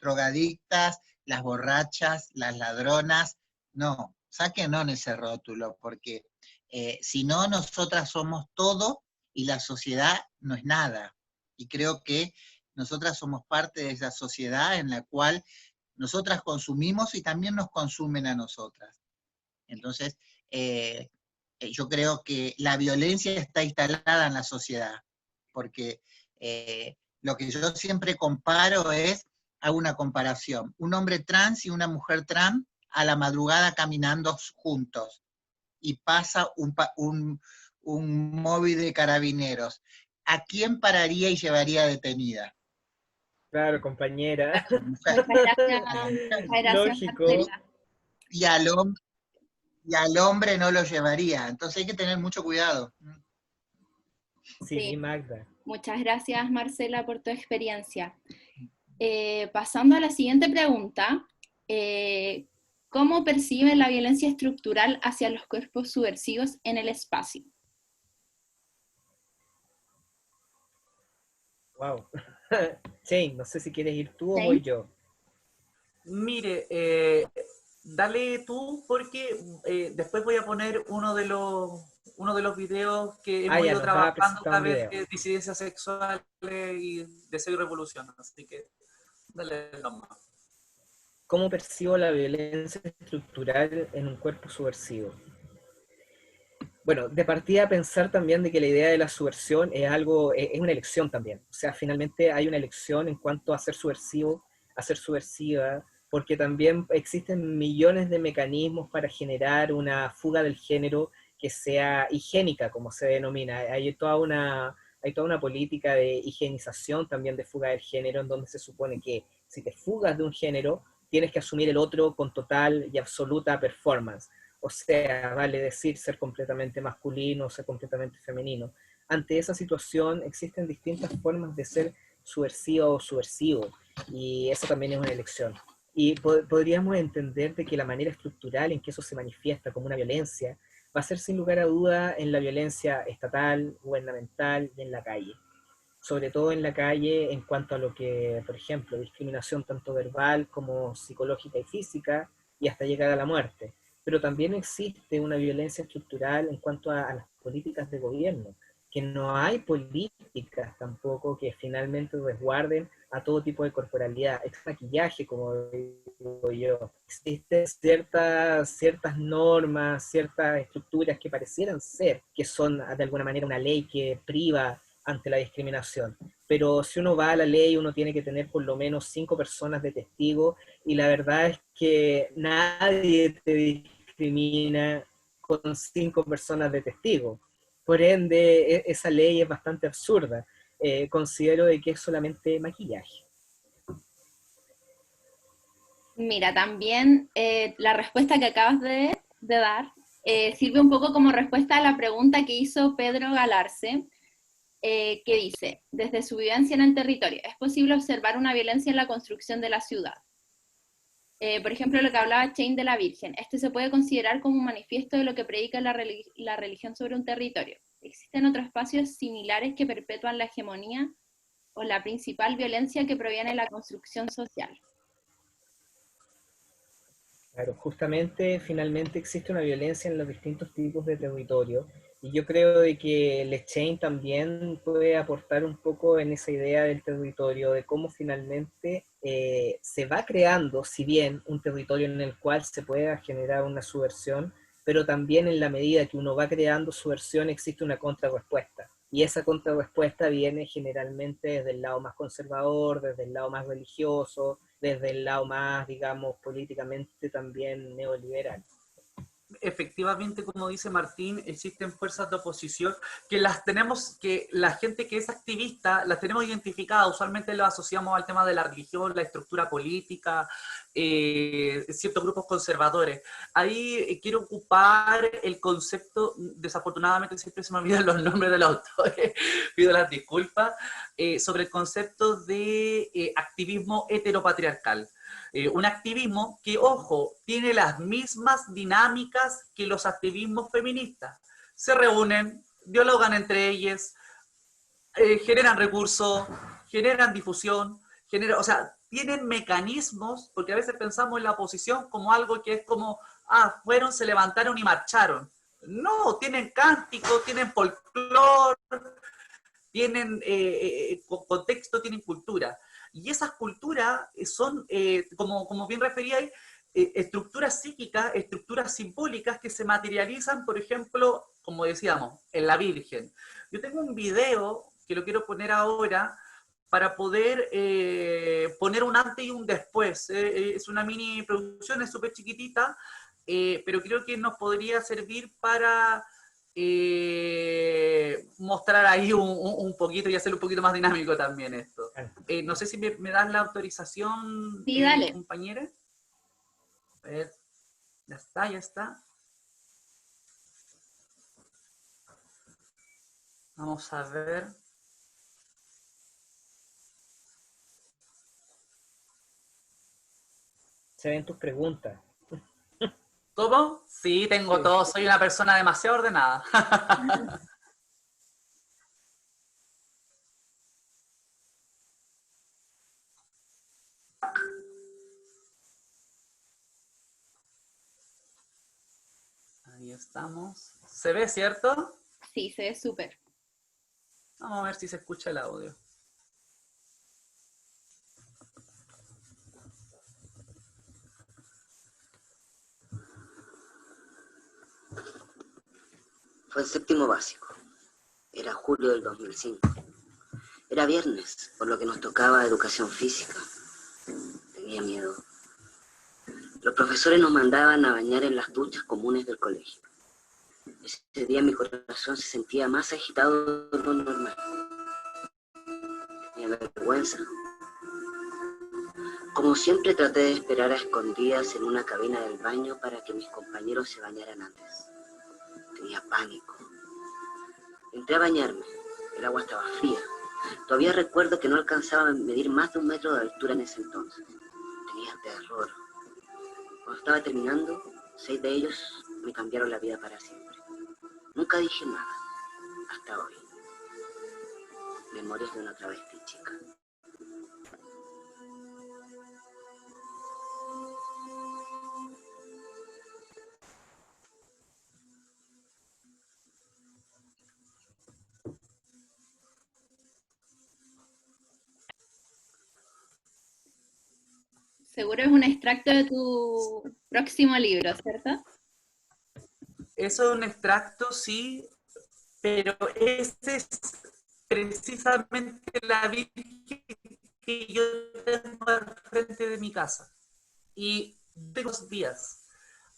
drogadictas, las borrachas, las ladronas, no, sáquennos ese rótulo, porque si no, nosotras somos todo y la sociedad no es nada. Y creo que nosotras somos parte de esa sociedad en la cual nosotras consumimos y también nos consumen a nosotras. Entonces, yo creo que la violencia está instalada en la sociedad, porque lo que yo siempre comparo hago una comparación, un hombre trans y una mujer trans a la madrugada caminando juntos, y pasa un móvil de carabineros. ¿A quién pararía y llevaría detenida? Claro, compañera. Muchas gracias, Lógico. Marcela. Y al hombre no lo llevaría. Entonces hay que tener mucho cuidado. Sí, Magda. Muchas gracias, Marcela, por tu experiencia. Pasando a la siguiente pregunta, ¿cómo perciben la violencia estructural hacia los cuerpos subversivos en el espacio? Wow. Shane, no sé si quieres ir tú o voy yo. Mire, dale tú, porque después voy a poner uno de los videos que hemos ido trabajando a través de disidencias sexuales y deseo y revolución. Así que dale nomás. ¿Cómo percibo la violencia estructural en un cuerpo subversivo? Bueno, de partida pensar también de que la idea de la subversión es algo, es una elección también. O sea, finalmente hay una elección en cuanto a ser subversivo, a ser subversiva, porque también existen millones de mecanismos para generar una fuga del género que sea higiénica, como se denomina. Hay toda una política de higienización también de fuga del género, en donde se supone que si te fugas de un género, tienes que asumir el otro con total y absoluta performance. O sea, vale decir ser completamente masculino, ser completamente femenino. Ante esa situación existen distintas formas de ser subversivo o subversivo, y eso también es una elección. Y podríamos entender de que la manera estructural en que eso se manifiesta como una violencia va a ser sin lugar a duda en la violencia estatal, gubernamental y en la calle. Sobre todo en la calle en cuanto a lo que, por ejemplo, discriminación tanto verbal como psicológica y física, y hasta llegar a la muerte. Pero también existe una violencia estructural en cuanto a las políticas de gobierno, que no hay políticas tampoco que finalmente resguarden a todo tipo de corporalidad. Es maquillaje, como digo yo. Existen ciertas normas, ciertas estructuras que parecieran ser, que son de alguna manera una ley que priva ante la discriminación. Pero si uno va a la ley, uno tiene que tener por lo menos 5 personas de testigo, y la verdad es que nadie te discrimina con 5 personas de testigo. Por ende, esa ley es bastante absurda. Considero de que es solamente maquillaje. Mira, también la respuesta que acabas de dar sirve un poco como respuesta a la pregunta que hizo Pedro Galarce, que dice, desde su vivencia en el territorio, ¿es posible observar una violencia en la construcción de la ciudad? Por ejemplo, lo que hablaba Chain de la Virgen, este se puede considerar como un manifiesto de lo que predica la religión sobre un territorio. ¿Existen otros espacios similares que perpetúan la hegemonía o la principal violencia que proviene de la construcción social? Claro, justamente, finalmente existe una violencia en los distintos tipos de territorio, y yo creo de que Lechain también puede aportar un poco en esa idea del territorio, de cómo finalmente se va creando, si bien, un territorio en el cual se pueda generar una subversión, pero también en la medida que uno va creando subversión existe una contrarrespuesta. Y esa contrarrespuesta viene generalmente desde el lado más conservador, desde el lado más religioso, desde el lado más, digamos, políticamente también neoliberal. Efectivamente, como dice Martín, existen fuerzas de oposición que las tenemos, que la gente que es activista las tenemos identificadas, usualmente lo asociamos al tema de la religión, la estructura política, ciertos grupos conservadores. Ahí quiero ocupar el concepto, desafortunadamente siempre se me olvidan los nombres de los autores, pido las disculpas, sobre el concepto de activismo heteropatriarcal. Un activismo que, ojo, tiene las mismas dinámicas que los activismos feministas. Se reúnen, dialogan entre ellas, generan recursos, generan difusión, o sea, tienen mecanismos, porque a veces pensamos en la oposición como algo que es como, fueron, se levantaron y marcharon. No, tienen cánticos, tienen folclore, tienen contexto, tienen cultura. Y esas culturas son, como bien referíais, estructuras psíquicas, estructuras simbólicas que se materializan, por ejemplo, como decíamos, en la Virgen. Yo tengo un video que lo quiero poner ahora para poder poner un antes y un después. Es una mini producción, es súper chiquitita, pero creo que nos podría servir para mostrar ahí un poquito y hacer un poquito más dinámico también esto. No sé si me das la autorización, Sí, dale. compañera. A ver, ya está, ya está. Vamos a ver. Se ven tus preguntas. ¿Todo? Sí, tengo Sí. todo. Soy una persona demasiado ordenada. Ahí estamos. ¿Se ve, cierto? Sí, se ve súper. Vamos a ver si se escucha el audio. Fue en séptimo básico. Era julio del 2005. Era viernes, por lo que nos tocaba educación física. Tenía miedo. Los profesores nos mandaban a bañar en las duchas comunes del colegio. Ese día mi corazón se sentía más agitado de lo normal. Tenía vergüenza. Como siempre, traté de esperar a escondidas en una cabina del baño para que mis compañeros se bañaran antes. Tenía pánico. Entré a bañarme. El agua estaba fría. Todavía recuerdo que no alcanzaba a medir más de 1 metro de altura en ese entonces. Tenía terror. Cuando estaba terminando, 6 de ellos me cambiaron la vida para siempre. Nunca dije nada. Hasta hoy. Memorias de una travesti chica. Seguro es un extracto de tu próximo libro, ¿cierto? Eso es un extracto, sí, pero ese es precisamente la Virgen que yo tengo al frente de mi casa. Y tengo esos días.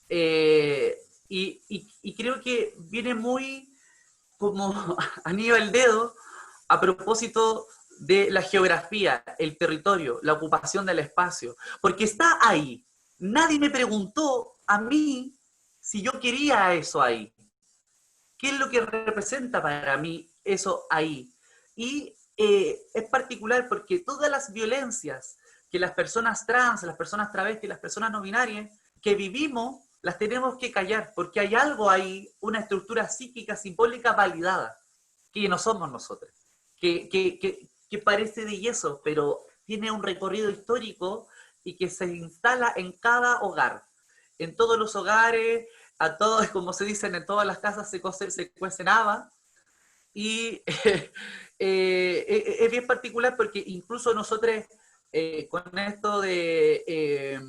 Y creo que viene muy como anillo al dedo a propósito de la geografía, el territorio, la ocupación del espacio, porque está ahí. Nadie me preguntó a mí si yo quería eso ahí. ¿Qué es lo que representa para mí eso ahí? Y es particular porque todas las violencias que las personas trans, las personas travestis, las personas no binarias, que vivimos, las tenemos que callar, porque hay algo ahí, una estructura psíquica, simbólica validada, que no somos nosotros, que parece de yeso, pero tiene un recorrido histórico y que se instala en cada hogar, en todos los hogares, a todos, como se dicen, en todas las casas se cuecen habas, y es bien particular porque incluso nosotros con esto de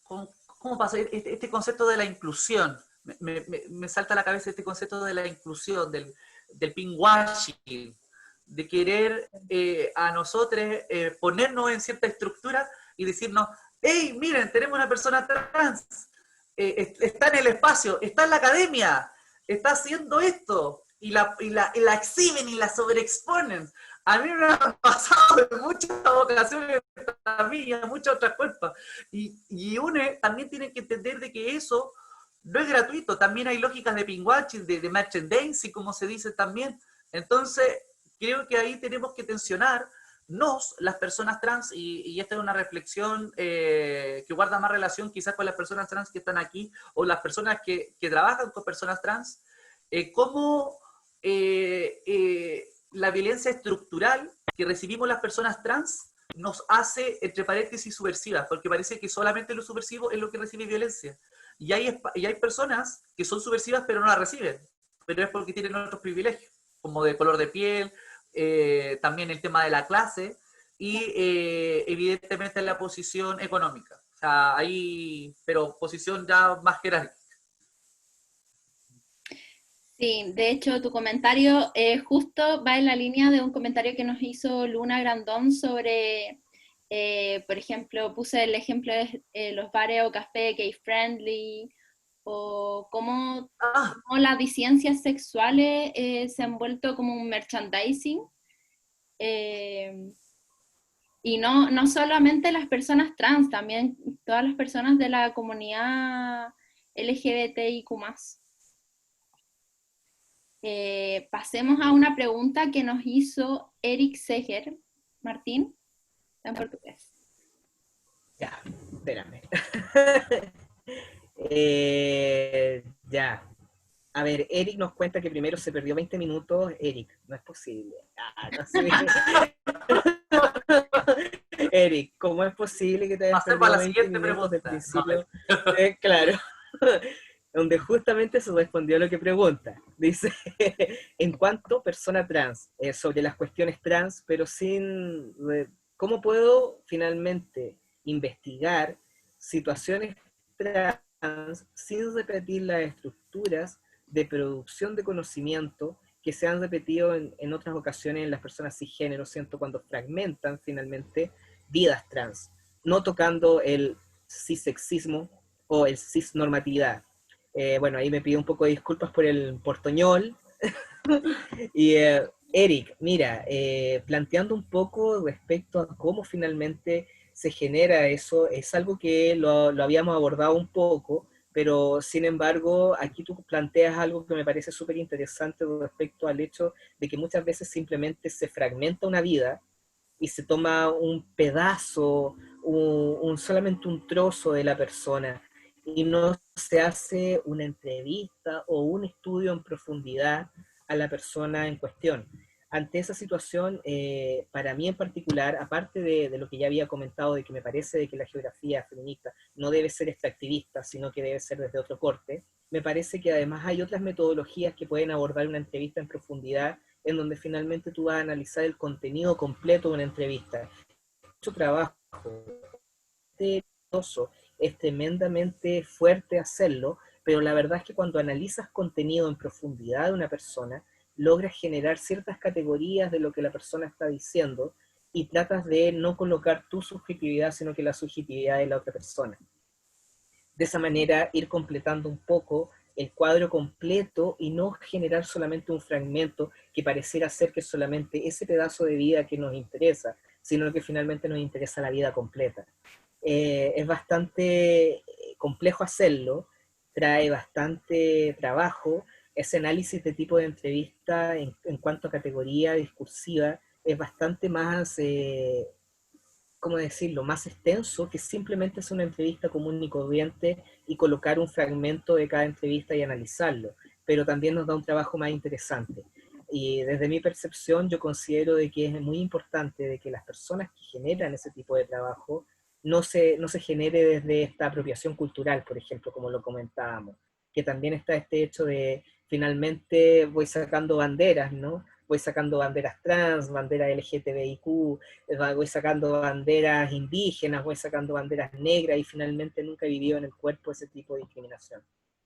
¿cómo pasa? Este concepto de la inclusión, me salta a la cabeza este concepto de la inclusión, del pinkwashing, de querer a nosotros ponernos en cierta estructura y decirnos, hey, miren, tenemos una persona trans, está en el espacio, está en la academia, está haciendo esto, y la exhiben y la sobreexponen. A mí me ha pasado en muchas ocasiones a mí y a muchas otras cuerpos. Y uno también tiene que entender de que eso no es gratuito. También hay lógicas de pinkwashing, de merchandising, como se dice también. Entonces, creo que ahí tenemos que tensionarnos, las personas trans, y esta es una reflexión que guarda más relación quizás con las personas trans que están aquí, o las personas que trabajan con personas trans, cómo la violencia estructural que recibimos las personas trans nos hace, entre paréntesis, subversivas, porque parece que solamente lo subversivo es lo que recibe violencia. Y hay personas que son subversivas pero no la reciben, pero es porque tienen otros privilegios, como de color de piel, también el tema de la clase y evidentemente la posición económica. O sea, ahí, pero posición ya más jerárquica. Sí, de hecho tu comentario justo va en la línea de un comentario que nos hizo Luna Grandón sobre, por ejemplo, puse el ejemplo de los bares o café gay friendly, o cómo las disidencias sexuales se han vuelto como un merchandising, y no solamente las personas trans, también todas las personas de la comunidad LGBTIQ+. Pasemos a una pregunta que nos hizo Eric Seger. Martín, en portugués. Ya, espérame. Ya. A ver, Eric nos cuenta que primero se perdió 20 minutos. Eric, no es posible. No sé. Eric, ¿cómo es posible que te hayas perdido para la 20 siguiente minutos del pregunta. principio? Claro. Donde justamente se respondió a lo que pregunta. Dice, en cuanto persona trans, sobre las cuestiones trans, pero sin... ¿Cómo puedo finalmente investigar situaciones trans sin repetir las estructuras de producción de conocimiento que se han repetido en otras ocasiones en las personas cisgénero, siento, cuando fragmentan finalmente vidas trans, no tocando el cissexismo o el cisnormatividad. Bueno, ahí me pido un poco de disculpas por el portoñol. Y Eric, mira, planteando un poco respecto a cómo finalmente se genera eso, es algo que lo habíamos abordado un poco, pero sin embargo, aquí tú planteas algo que me parece súper interesante respecto al hecho de que muchas veces simplemente se fragmenta una vida y se toma un pedazo, solamente un trozo de la persona, y no se hace una entrevista o un estudio en profundidad a la persona en cuestión. Ante esa situación, para mí en particular, aparte de lo que ya había comentado, de que me parece de que la geografía feminista no debe ser extractivista, sino que debe ser desde otro corte, me parece que además hay otras metodologías que pueden abordar una entrevista en profundidad, en donde finalmente tú vas a analizar el contenido completo de una entrevista. Mucho trabajo, es tremendamente fuerte hacerlo, pero la verdad es que cuando analizas contenido en profundidad de una persona, logras generar ciertas categorías de lo que la persona está diciendo y tratas de no colocar tu subjetividad, sino que la subjetividad de la otra persona. De esa manera, ir completando un poco el cuadro completo y no generar solamente un fragmento que pareciera ser que es solamente ese pedazo de vida que nos interesa, sino que finalmente nos interesa la vida completa. Es bastante complejo hacerlo, trae bastante trabajo. Ese análisis de tipo de entrevista en cuanto a categoría discursiva es bastante más, ¿cómo decirlo?, más extenso que simplemente es una entrevista común y corriente y colocar un fragmento de cada entrevista y analizarlo, pero también nos da un trabajo más interesante. Y desde mi percepción yo considero de que es muy importante de que las personas que generan ese tipo de trabajo no se genere desde esta apropiación cultural, por ejemplo, como lo comentábamos, que también está este hecho de finalmente voy sacando banderas, ¿no? Voy sacando banderas trans, banderas LGTBIQ, voy sacando banderas indígenas, voy sacando banderas negras y finalmente nunca he vivido en el cuerpo ese tipo de discriminación.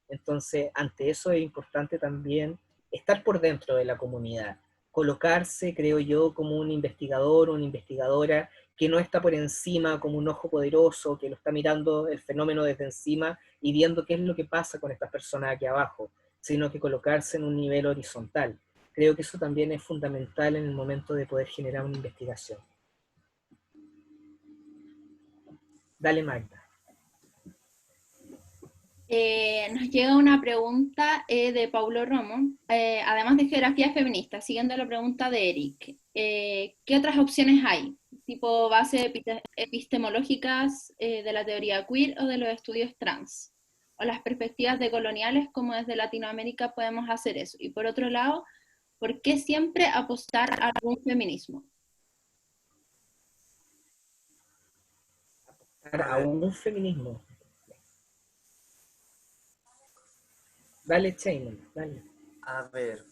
Entonces, ante eso es importante también estar por dentro de la comunidad, colocarse, creo yo, como un investigador o una investigadora que no está por encima como un ojo poderoso, que lo está mirando el fenómeno desde encima y viendo qué es lo que pasa con estas personas aquí abajo, sino que colocarse en un nivel horizontal. Creo que eso también es fundamental en el momento de poder generar una investigación. Dale, Magda. Nos llega una pregunta de Paulo Romo, además de geografía feminista, siguiendo la pregunta de Eric. ¿Qué otras opciones hay? Tipo bases epistemológicas de la teoría queer o de los estudios trans, o las perspectivas decoloniales, como desde Latinoamérica podemos hacer eso. Y por otro lado, ¿por qué siempre apostar a algún feminismo? A un feminismo. Dale, Chaymon, dale. A ver,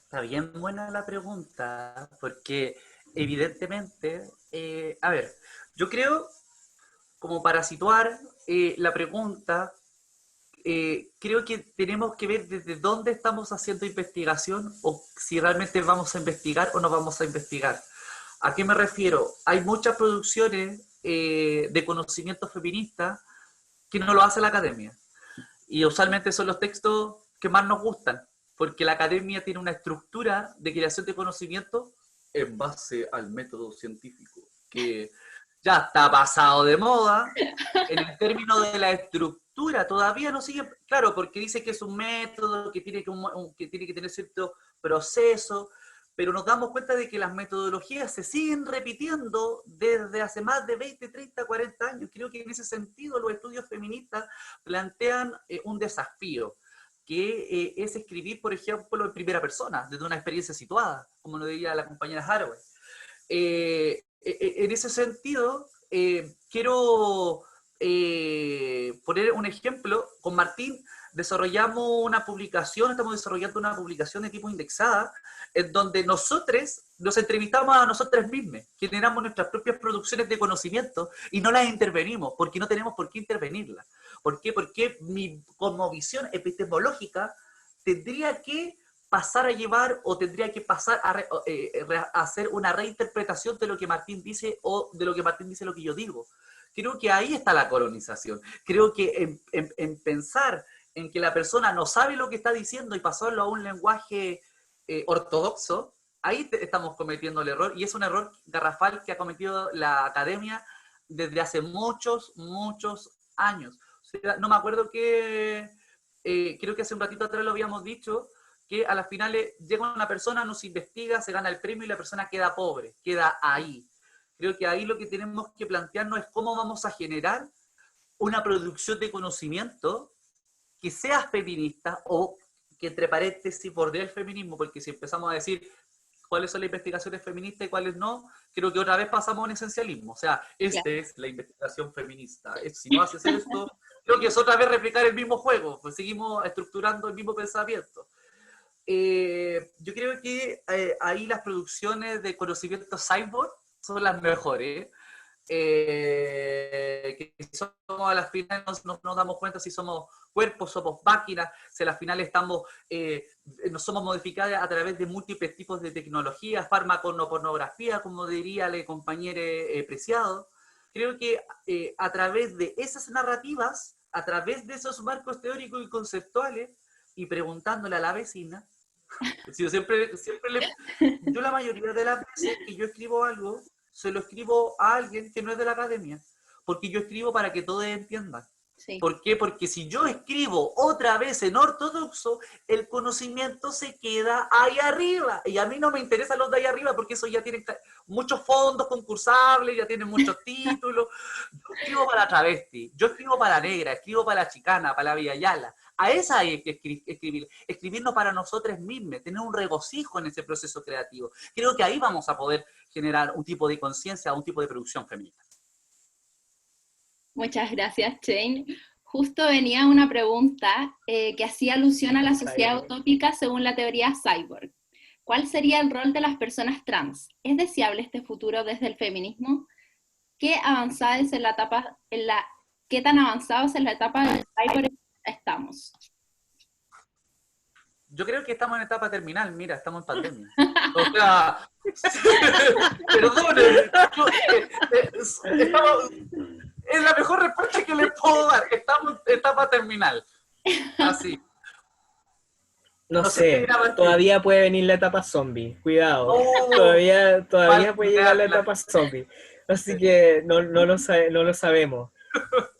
está bien buena la pregunta, porque evidentemente, a ver, yo creo, como para situar la pregunta, creo que tenemos que ver desde dónde estamos haciendo investigación o si realmente vamos a investigar o no vamos a investigar. ¿A qué me refiero? Hay muchas producciones de conocimiento feminista que no lo hace la academia. Y usualmente son los textos que más nos gustan, porque la academia tiene una estructura de creación de conocimiento en base al método científico, que ya está pasado de moda. En el término de la estructura, todavía no sigue, claro, porque dice que es un método, que tiene que tener cierto proceso, pero nos damos cuenta de que las metodologías se siguen repitiendo desde hace más de 20, 30, 40 años. Creo que en ese sentido los estudios feministas plantean un desafío, que es escribir, por ejemplo, en primera persona, desde una experiencia situada, como lo diría la compañera Haraway. En ese sentido, quiero poner un ejemplo con Martín desarrollamos una publicación, estamos desarrollando una publicación de tipo indexada, en donde nosotros nos entrevistamos a nosotros mismos, generamos nuestras propias producciones de conocimiento y no las intervenimos, porque no tenemos por qué intervenirlas. ¿Por qué? Porque mi cosmovisión epistemológica tendría que pasar a llevar o tendría que pasar a hacer una reinterpretación de lo que Martín dice o de lo que Martín dice lo que yo digo. Creo que ahí está la colonización. Creo que en pensar en que la persona no sabe lo que está diciendo y pasarlo a un lenguaje ortodoxo, ahí estamos cometiendo el error, y es un error garrafal que ha cometido la academia desde hace muchos, muchos años. O sea, no me acuerdo que, creo que hace un ratito atrás lo habíamos dicho, que a las finales llega una persona, nos investiga, se gana el premio y la persona queda pobre, queda ahí. Creo que ahí lo que tenemos que plantearnos es cómo vamos a generar una producción de conocimiento que sea feminista o que, entre paréntesis, bordee el feminismo, porque si empezamos a decir cuáles son las investigaciones feministas y cuáles no, creo que otra vez pasamos a un esencialismo. O sea, esta es la investigación feminista. Si no haces esto, creo que es otra vez replicar el mismo juego, pues seguimos estructurando el mismo pensamiento. Yo creo que ahí las producciones de conocimiento cyborg son las mejores. Que somos a las finales nos damos cuenta si somos cuerpos, somos máquinas, si a las finales estamos, nos somos modificadas a través de múltiples tipos de tecnologías, farmacopornografía, como diría el compañero Preciado. Creo que a través de esas narrativas, a través de esos marcos teóricos y conceptuales, y preguntándole a la vecina, yo yo la mayoría de las veces que yo escribo algo, se lo escribo a alguien que no es de la academia, porque yo escribo para que todos entiendan. Sí. ¿Por qué? Porque si yo escribo otra vez en ortodoxo, el conocimiento se queda ahí arriba, y a mí no me interesan los de ahí arriba, porque eso ya tienen muchos fondos concursables, ya tienen muchos títulos. Yo escribo para la travesti, yo escribo para la negra, escribo para la chicana, para la villayala. A esa hay que escribirnos para nosotros mismos, tener un regocijo en ese proceso creativo. Creo que ahí vamos a poder generar un tipo de conciencia, un tipo de producción feminista. Muchas gracias, Shane. Justo venía una pregunta que hacía alusión a la sociedad utópica según la teoría cyborg. ¿Cuál sería el rol de las personas trans? ¿Es deseable este futuro desde el feminismo? ¿Qué tan avanzados en la etapa del cyborg estamos? Yo creo que estamos en etapa terminal, mira, estamos en pandemia. O sea, perdón, es la mejor respuesta que le puedo dar, estamos en etapa terminal. Así. No sé, todavía puede venir la etapa zombie, cuidado, todavía puede llegar la etapa zombie, así que no lo sabemos.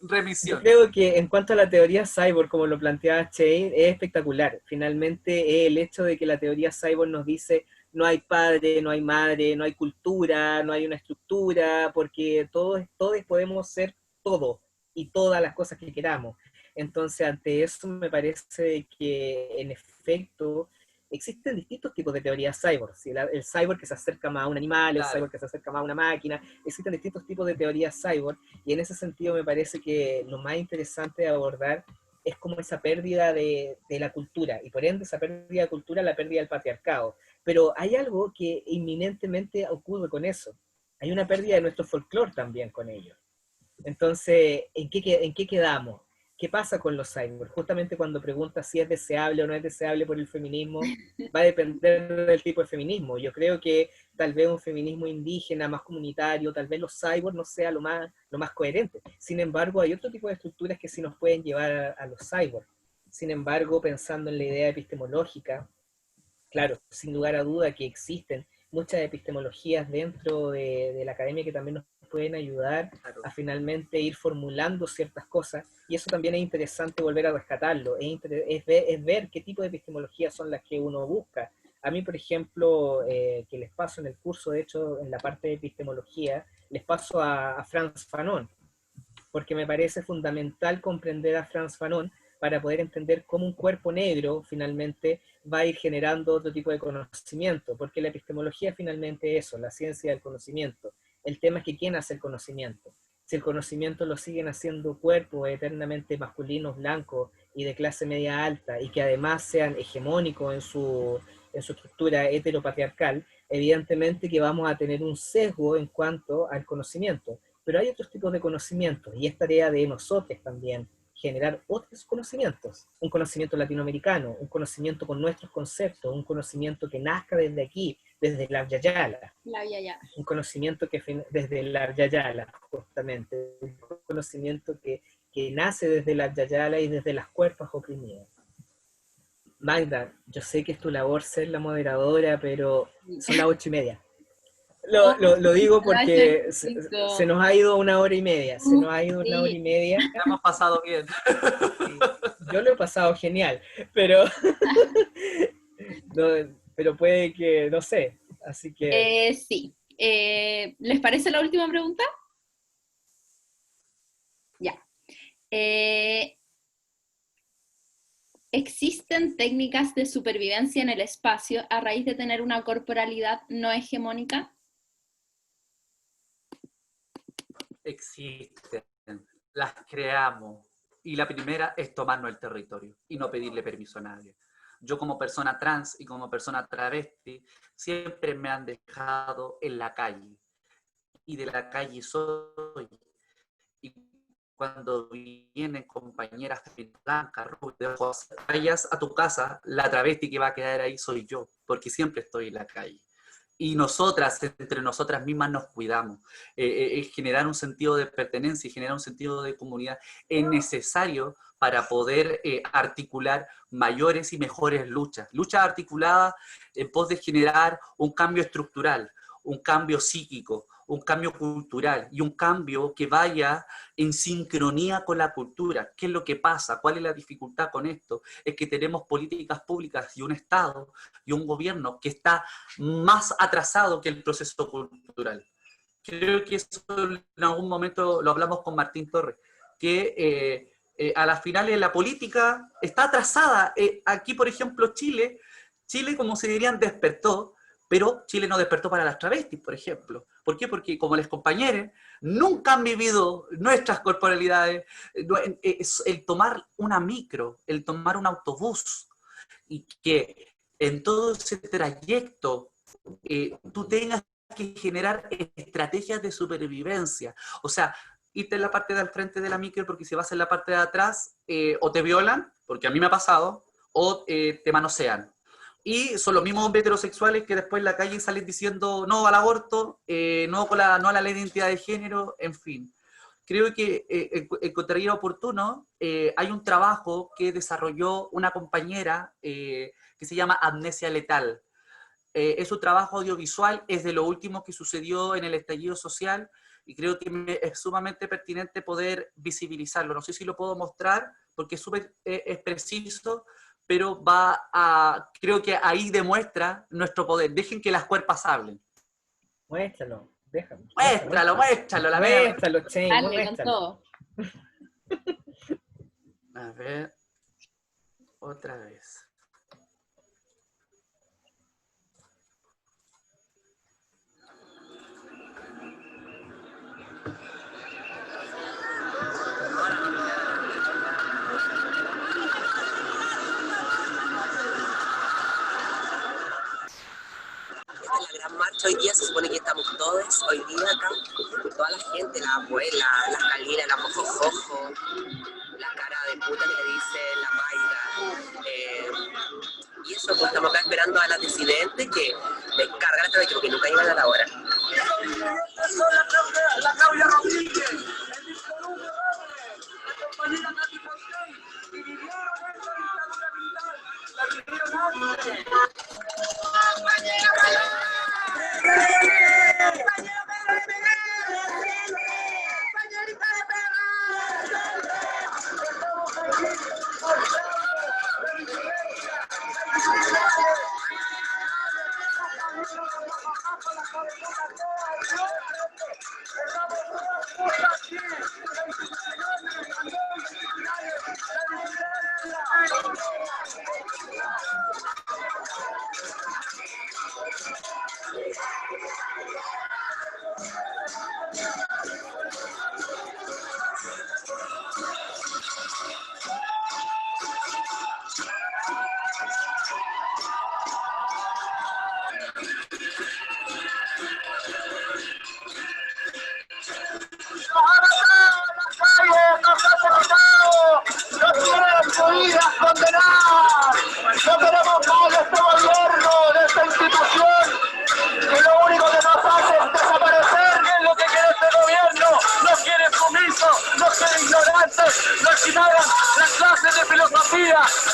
Remisión. Yo creo que en cuanto a la teoría cyborg, como lo planteaba Shane, es espectacular. Finalmente, el hecho de que la teoría cyborg nos dice no hay padre, no hay madre, no hay cultura, no hay una estructura, porque todos podemos ser todo y todas las cosas que queramos. Entonces, ante eso me parece que, en efecto, existen distintos tipos de teorías cyborg. ¿Sí? El cyborg que se acerca más a un animal, el cyborg que se acerca más a una máquina, existen distintos tipos de teorías cyborg, y en ese sentido me parece que lo más interesante de abordar es como esa pérdida de la cultura, y por ende esa pérdida de cultura, la pérdida del patriarcado. Pero hay algo que inminentemente ocurre con eso. Hay una pérdida de nuestro folclore también con ello. Entonces, ¿en qué quedamos? ¿Qué pasa con los cyborgs? Justamente cuando preguntas si es deseable o no es deseable por el feminismo, va a depender del tipo de feminismo. Yo creo que tal vez un feminismo indígena, más comunitario, tal vez los cyborgs no sea lo más coherente. Sin embargo, hay otro tipo de estructuras que sí nos pueden llevar a los cyborgs. Sin embargo, pensando en la idea epistemológica, claro, sin lugar a duda que existen muchas epistemologías dentro de la academia que también nos pueden ayudar a finalmente ir formulando ciertas cosas, y eso también es interesante volver a rescatarlo, es ver qué tipo de epistemologías son las que uno busca. A mí, por ejemplo, que les paso en el curso, de hecho, en la parte de epistemología, les paso a Frantz Fanon, porque me parece fundamental comprender a Frantz Fanon para poder entender cómo un cuerpo negro finalmente va a ir generando otro tipo de conocimiento, porque la epistemología finalmente es eso, la ciencia del conocimiento. El tema es que ¿quién hace el conocimiento? Si el conocimiento lo siguen haciendo cuerpos eternamente masculinos, blancos, y de clase media alta, y que además sean hegemónicos en su estructura heteropatriarcal, evidentemente que vamos a tener un sesgo en cuanto al conocimiento. Pero hay otros tipos de conocimientos, y es tarea de nosotros también generar otros conocimientos, un conocimiento latinoamericano, un conocimiento con nuestros conceptos, un conocimiento que nazca desde aquí, desde la Yayala, un conocimiento que desde la Yayala, justamente, un conocimiento que nace desde la Yayala y desde las cuerpas oprimidas. Magda, yo sé que es tu labor ser la moderadora, pero son las 8:30. Lo digo porque se nos ha ido 1 hora y media. Se nos ha ido 1 hora y media. Hemos pasado bien. Sí, yo lo he pasado genial, pero, pero puede que, no sé. Así que. Sí. ¿Les parece la última pregunta? Ya. ¿Existen técnicas de supervivencia en el espacio a raíz de tener una corporalidad no hegemónica? Existen, las creamos. Y la primera es tomarnos el territorio y no pedirle permiso a nadie. Yo como persona trans y como persona travesti, siempre me han dejado en la calle. Y de la calle soy. Y cuando vienen compañeras blancas, rubias, vayas a tu casa, la travesti que va a quedar ahí soy yo, porque siempre estoy en la calle. Y nosotras, entre nosotras mismas nos cuidamos. Generar un sentido de pertenencia y generar un sentido de comunidad es necesario para poder articular mayores y mejores luchas. Luchas articuladas en pos de generar un cambio estructural, un cambio psíquico, un cambio cultural y un cambio que vaya en sincronía con la cultura. ¿Qué es lo que pasa? ¿Cuál es la dificultad con esto? Es que tenemos políticas públicas y un Estado y un gobierno que está más atrasado que el proceso cultural. Creo que eso en algún momento lo hablamos con Martín Torres, que a las finales la política está atrasada. Aquí, por ejemplo, Chile, como se dirían, despertó, pero Chile no despertó para las travestis, por ejemplo. ¿Por qué? Porque como les compañeros nunca han vivido nuestras corporalidades, el tomar una micro, el tomar un autobús, y que en todo ese trayecto tú tengas que generar estrategias de supervivencia. O sea, irte en la parte del frente de la micro porque si vas en la parte de atrás o te violan, porque a mí me ha pasado, o te manosean. Y son los mismos hombres heterosexuales que después en la calle salen diciendo no al aborto, no a la ley de identidad de género, en fin. Creo que encontraría oportuno, hay un trabajo que desarrolló una compañera que se llama Amnesia Letal. Es un trabajo audiovisual, es de lo último que sucedió en el estallido social y creo que es sumamente pertinente poder visibilizarlo. No sé si lo puedo mostrar porque es preciso, pero creo que ahí demuestra nuestro poder. Dejen que las cuerpas hablen. Muéstralo, déjame. Muéstralo, la muéstralo, Che, Dale, muéstralo. con todo. A ver, otra vez. Hoy día se supone que estamos todos, hoy día acá, toda la gente, la abuela, las Calinas, la Mojojojo, la cara de puta que dice la Mayra, y eso, pues estamos acá esperando a las disidentes que me cargan esta vez porque nunca iban a la hora. La Claudia Rodríguez, el disco número 9, la compañera Nati Fontaine, y vivieron esta dictadura militar, la vivieron antes.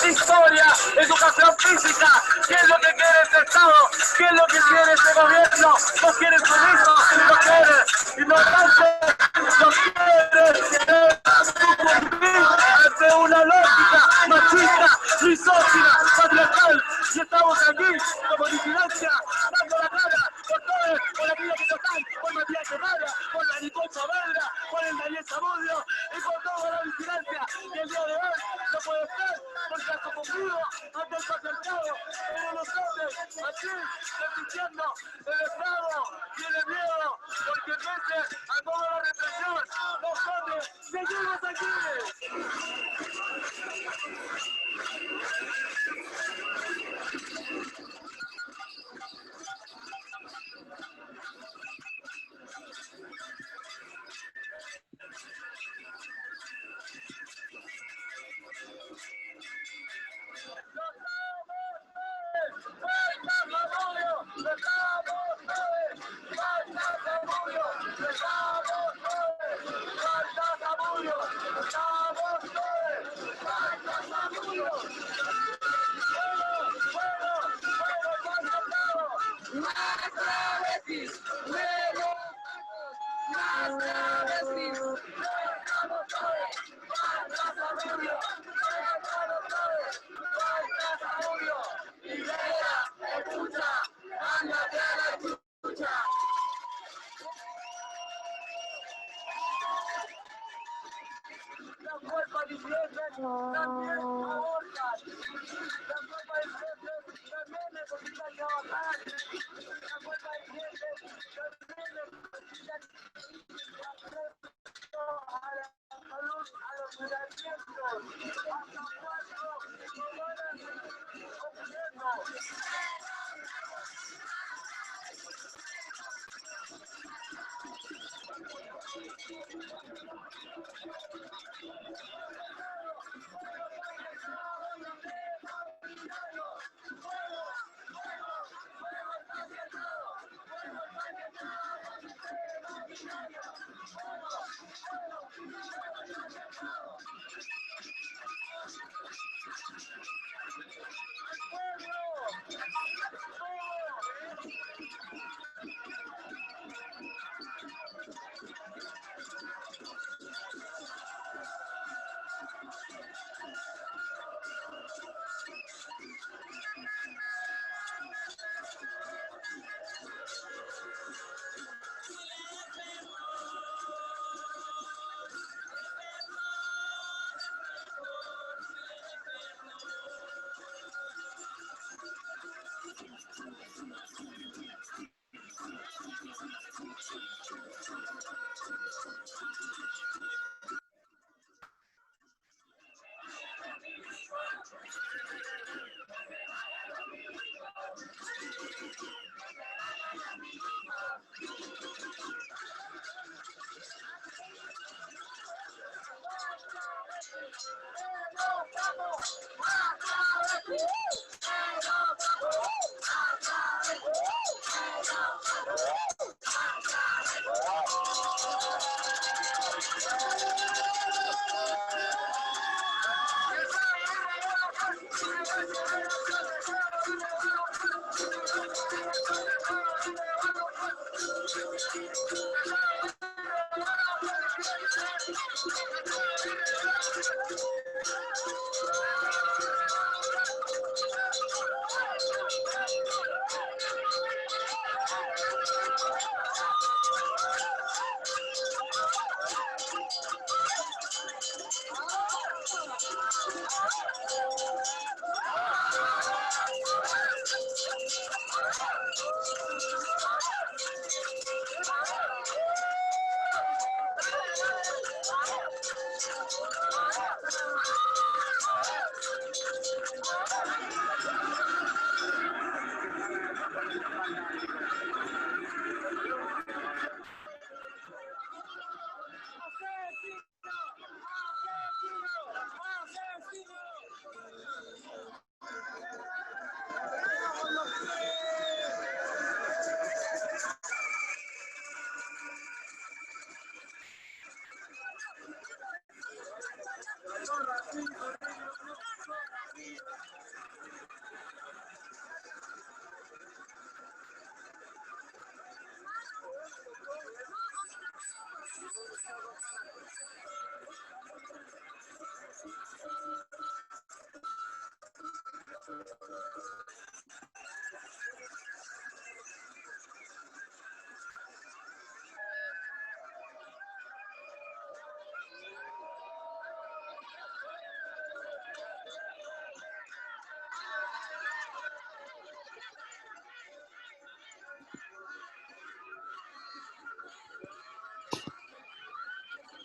historia, educación física. ¿Qué es lo que quiere este Estado? ¿Qué es lo que quiere este gobierno? No quiere su hijo, no quiere ignorante, no quiere sucumbir ante una lógica machista, misógina, patriarcal. Y estamos aquí como disidencia, dando la cara por todos, por aquellos que no están, por Matías Guevara, por la Nicole Saavedra, por el Daniel Zamudio y por toda la disidencia que el día de hoy no puede ser porque ha sucumbido ante el patriarcado. Pero nosotros aquí resistiendo el Estado y el miedo, porque pese a toda la represión, nosotros seguimos aquí.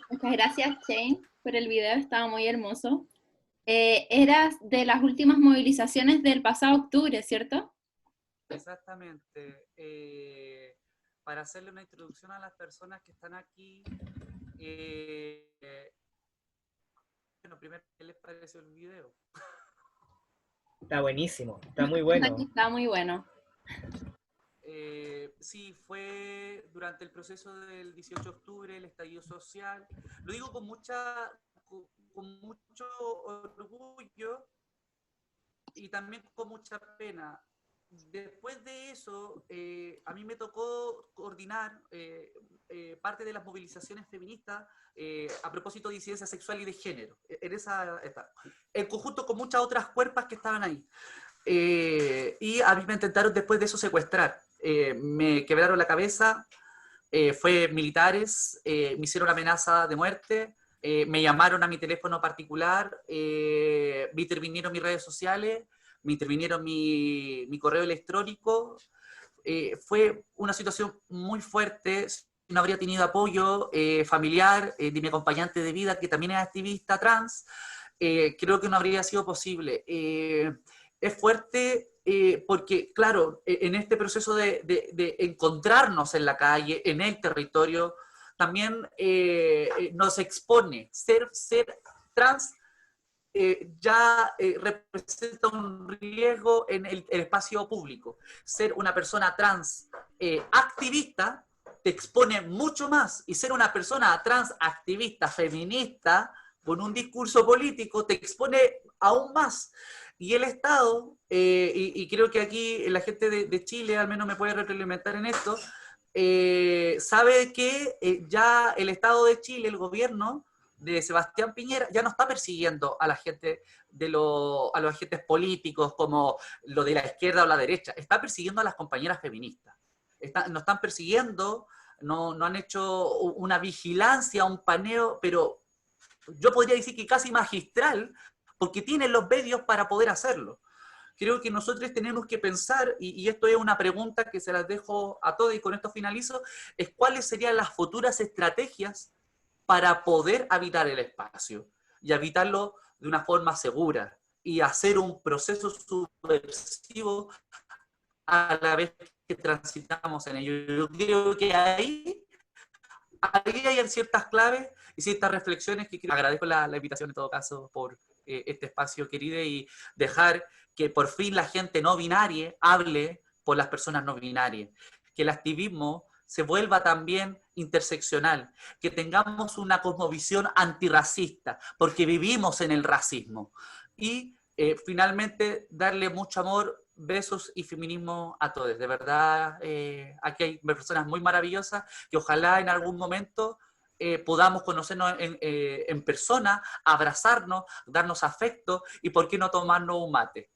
Muchas gracias, Shane, por el video, estaba muy hermoso. Eras de las últimas movilizaciones del pasado octubre, ¿cierto? Exactamente. Para hacerle una introducción a las personas que están aquí, bueno, primero, ¿qué les pareció el video? Está buenísimo, está muy bueno. Está muy bueno. Sí, fue durante el proceso del 18 de octubre, el estallido social. Lo digo con mucho orgullo y también con mucha pena. Después de eso, a mí me tocó coordinar parte de las movilizaciones feministas a propósito de disidencia sexual y de género, en conjunto con muchas otras cuerpas que estaban ahí. Y a mí me intentaron después de eso secuestrar. Me quebraron la cabeza, fue militares, me hicieron amenaza de muerte, me llamaron a mi teléfono particular, me intervinieron mis redes sociales, me intervinieron mi correo electrónico. Fue una situación muy fuerte. No habría tenido apoyo familiar de mi acompañante de vida, que también es activista trans, creo que no habría sido posible. Es fuerte porque, claro, en este proceso de encontrarnos en la calle, en el territorio, también nos expone. Ser trans ya representa un riesgo en el espacio público. Ser una persona trans activista te expone mucho más, y ser una persona trans activista, feminista, con un discurso político, te expone aún más. Y el Estado, y creo que aquí la gente de Chile al menos me puede retroalimentar en esto, sabe que ya el Estado de Chile, el gobierno de Sebastián Piñera, ya no está persiguiendo a la gente a los agentes políticos como lo de la izquierda o la derecha, está persiguiendo a las compañeras feministas. No están persiguiendo, no han hecho una vigilancia, un paneo, pero yo podría decir que casi magistral, porque tienen los medios para poder hacerlo. Creo que nosotros tenemos que pensar, y esto es una pregunta que se las dejo a todos y con esto finalizo, es cuáles serían las futuras estrategias para poder habitar el espacio y habitarlo de una forma segura y hacer un proceso subversivo a la vez que transitamos en ello. Yo creo que ahí hay ciertas claves y ciertas reflexiones que agradezco la invitación en todo caso por este espacio querido, y dejar que por fin la gente no binaria hable por las personas no binarias, que el activismo se vuelva también interseccional, que tengamos una cosmovisión antirracista, porque vivimos en el racismo. Y finalmente darle mucho amor, besos y feminismo a todos. De verdad, aquí hay personas muy maravillosas que ojalá en algún momento podamos conocernos en persona, abrazarnos, darnos afecto y por qué no tomarnos un mate.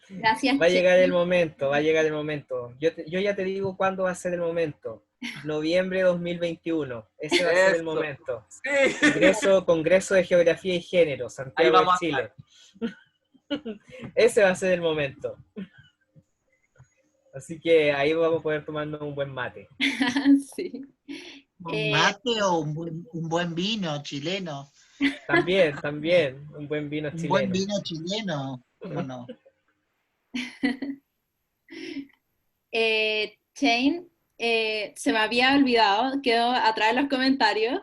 Gracias, Va a llegar el momento, va a llegar el momento. Yo ya te digo cuándo va a ser el momento. Noviembre 2021, ese va a ser el momento. Sí. Congreso de Geografía y Género, Santiago de Chile. Ese va a ser el momento. Así que ahí vamos a poder tomarnos un buen mate. Sí. ¿Un mate o un buen vino chileno? También, un buen vino chileno. Un buen vino chileno, ¿cómo no? Shane, se me había olvidado, quedó atrás en los comentarios.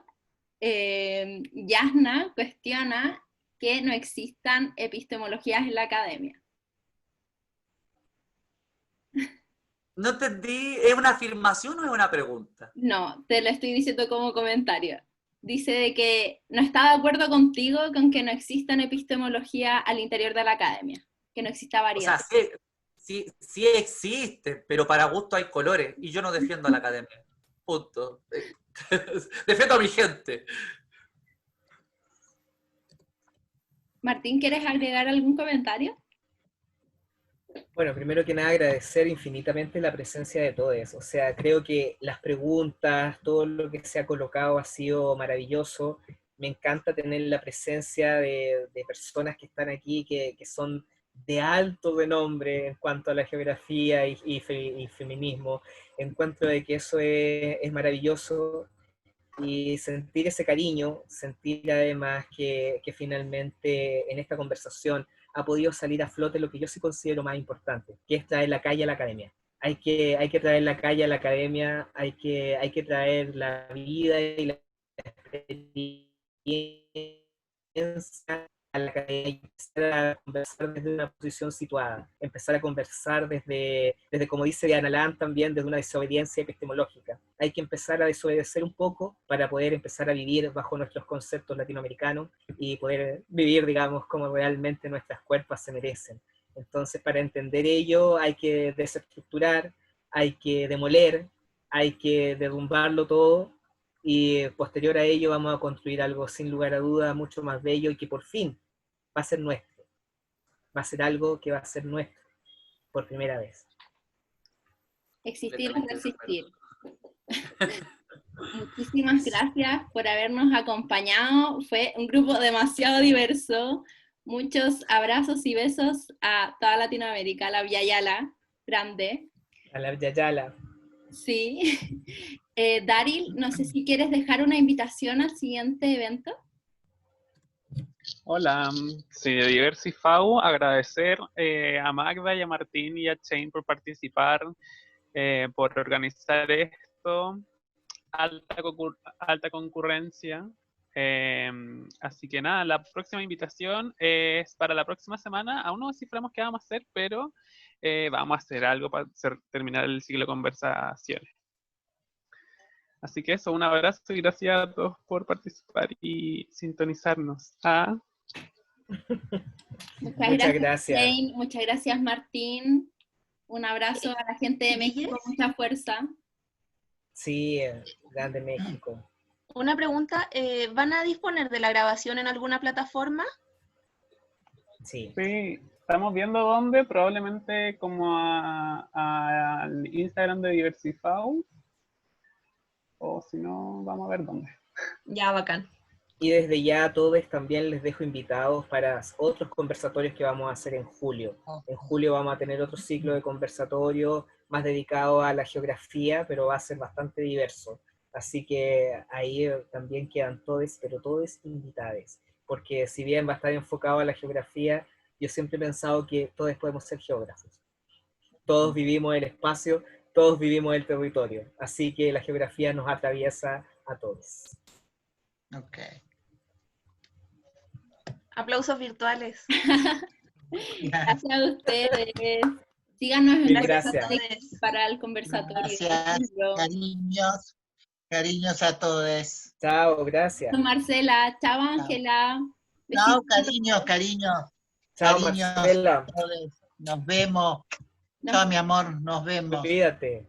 Yasna cuestiona que no existan epistemologías en la academia. No entendí, ¿es una afirmación o es una pregunta? No, te lo estoy diciendo como comentario. Dice de que no está de acuerdo contigo con que no existan epistemología al interior de la academia, que no exista variedad. O sea, sí existe, pero para gusto hay colores, y yo no defiendo a la academia. Punto. Defiendo a mi gente. Martín, ¿quieres agregar algún comentario? Bueno, primero que nada agradecer infinitamente la presencia de todos. O sea, creo que las preguntas, todo lo que se ha colocado ha sido maravilloso. Me encanta tener la presencia de personas que están aquí, que son de alto renombre en cuanto a la geografía y feminismo. Encuentro de que eso es maravilloso, y sentir ese cariño, sentir además que finalmente en esta conversación ha podido salir a flote lo que yo sí considero más importante, que es traer la calle a la academia. Hay que traer la calle a la academia, hay que traer la vida y la experiencia a la academia, y empezar a conversar desde una posición situada, empezar a conversar desde como dice Diana Land también, desde una desobediencia epistemológica. Hay que empezar a desobedecer un poco para poder empezar a vivir bajo nuestros conceptos latinoamericanos y poder vivir, digamos, como realmente nuestras cuerpos se merecen. Entonces, para entender ello, hay que desestructurar, hay que demoler, hay que derrumbarlo todo, y posterior a ello vamos a construir algo sin lugar a duda mucho más bello y que por fin va a ser nuestro. Va a ser algo que va a ser nuestro por primera vez. Existir es resistir. Muchísimas gracias por habernos acompañado. Fue un grupo demasiado diverso. Muchos abrazos y besos a toda Latinoamérica, a la Yayala, grande. A la Yayala. Sí. Daryl, no sé si quieres dejar una invitación al siguiente evento. Hola, sí, de Diversifau, agradecer a Magda y a Martín y a Shane por participar, por organizar esto, alta concurrencia. Así que nada, la próxima invitación es para la próxima semana. Aún no desciframos qué vamos a hacer, pero vamos a hacer algo para terminar el ciclo de conversaciones. Así que eso, un abrazo y gracias a todos por participar y sintonizarnos. Muchas gracias. Jane, muchas gracias Martín. Un abrazo a la gente de México, mucha fuerza. Sí, grande México. Una pregunta, ¿van a disponer de la grabación en alguna plataforma? Sí. Sí, estamos viendo dónde, probablemente como al Instagram de Diversifau, o si no, vamos a ver dónde. Ya, bacán. Y desde ya a todos también les dejo invitados para otros conversatorios que vamos a hacer en julio. En julio vamos a tener otro ciclo de conversatorio más dedicado a la geografía, pero va a ser bastante diverso. Así que ahí también quedan todos, pero todos invitados. Porque si bien va a estar enfocado a la geografía, yo siempre he pensado que todos podemos ser geógrafos. Todos vivimos el espacio, todos vivimos el territorio. Así que la geografía nos atraviesa a todos. Ok. Aplausos virtuales. Gracias a ustedes. Síganos en las redes Gracias. para el conversatorio. Gracias, cariños a todos. Chao, gracias. Marcela, chao Ángela. Chao, cariños. Chao, Cariños, Marcela. nos vemos. Chao, mi amor, nos vemos. Cuídate.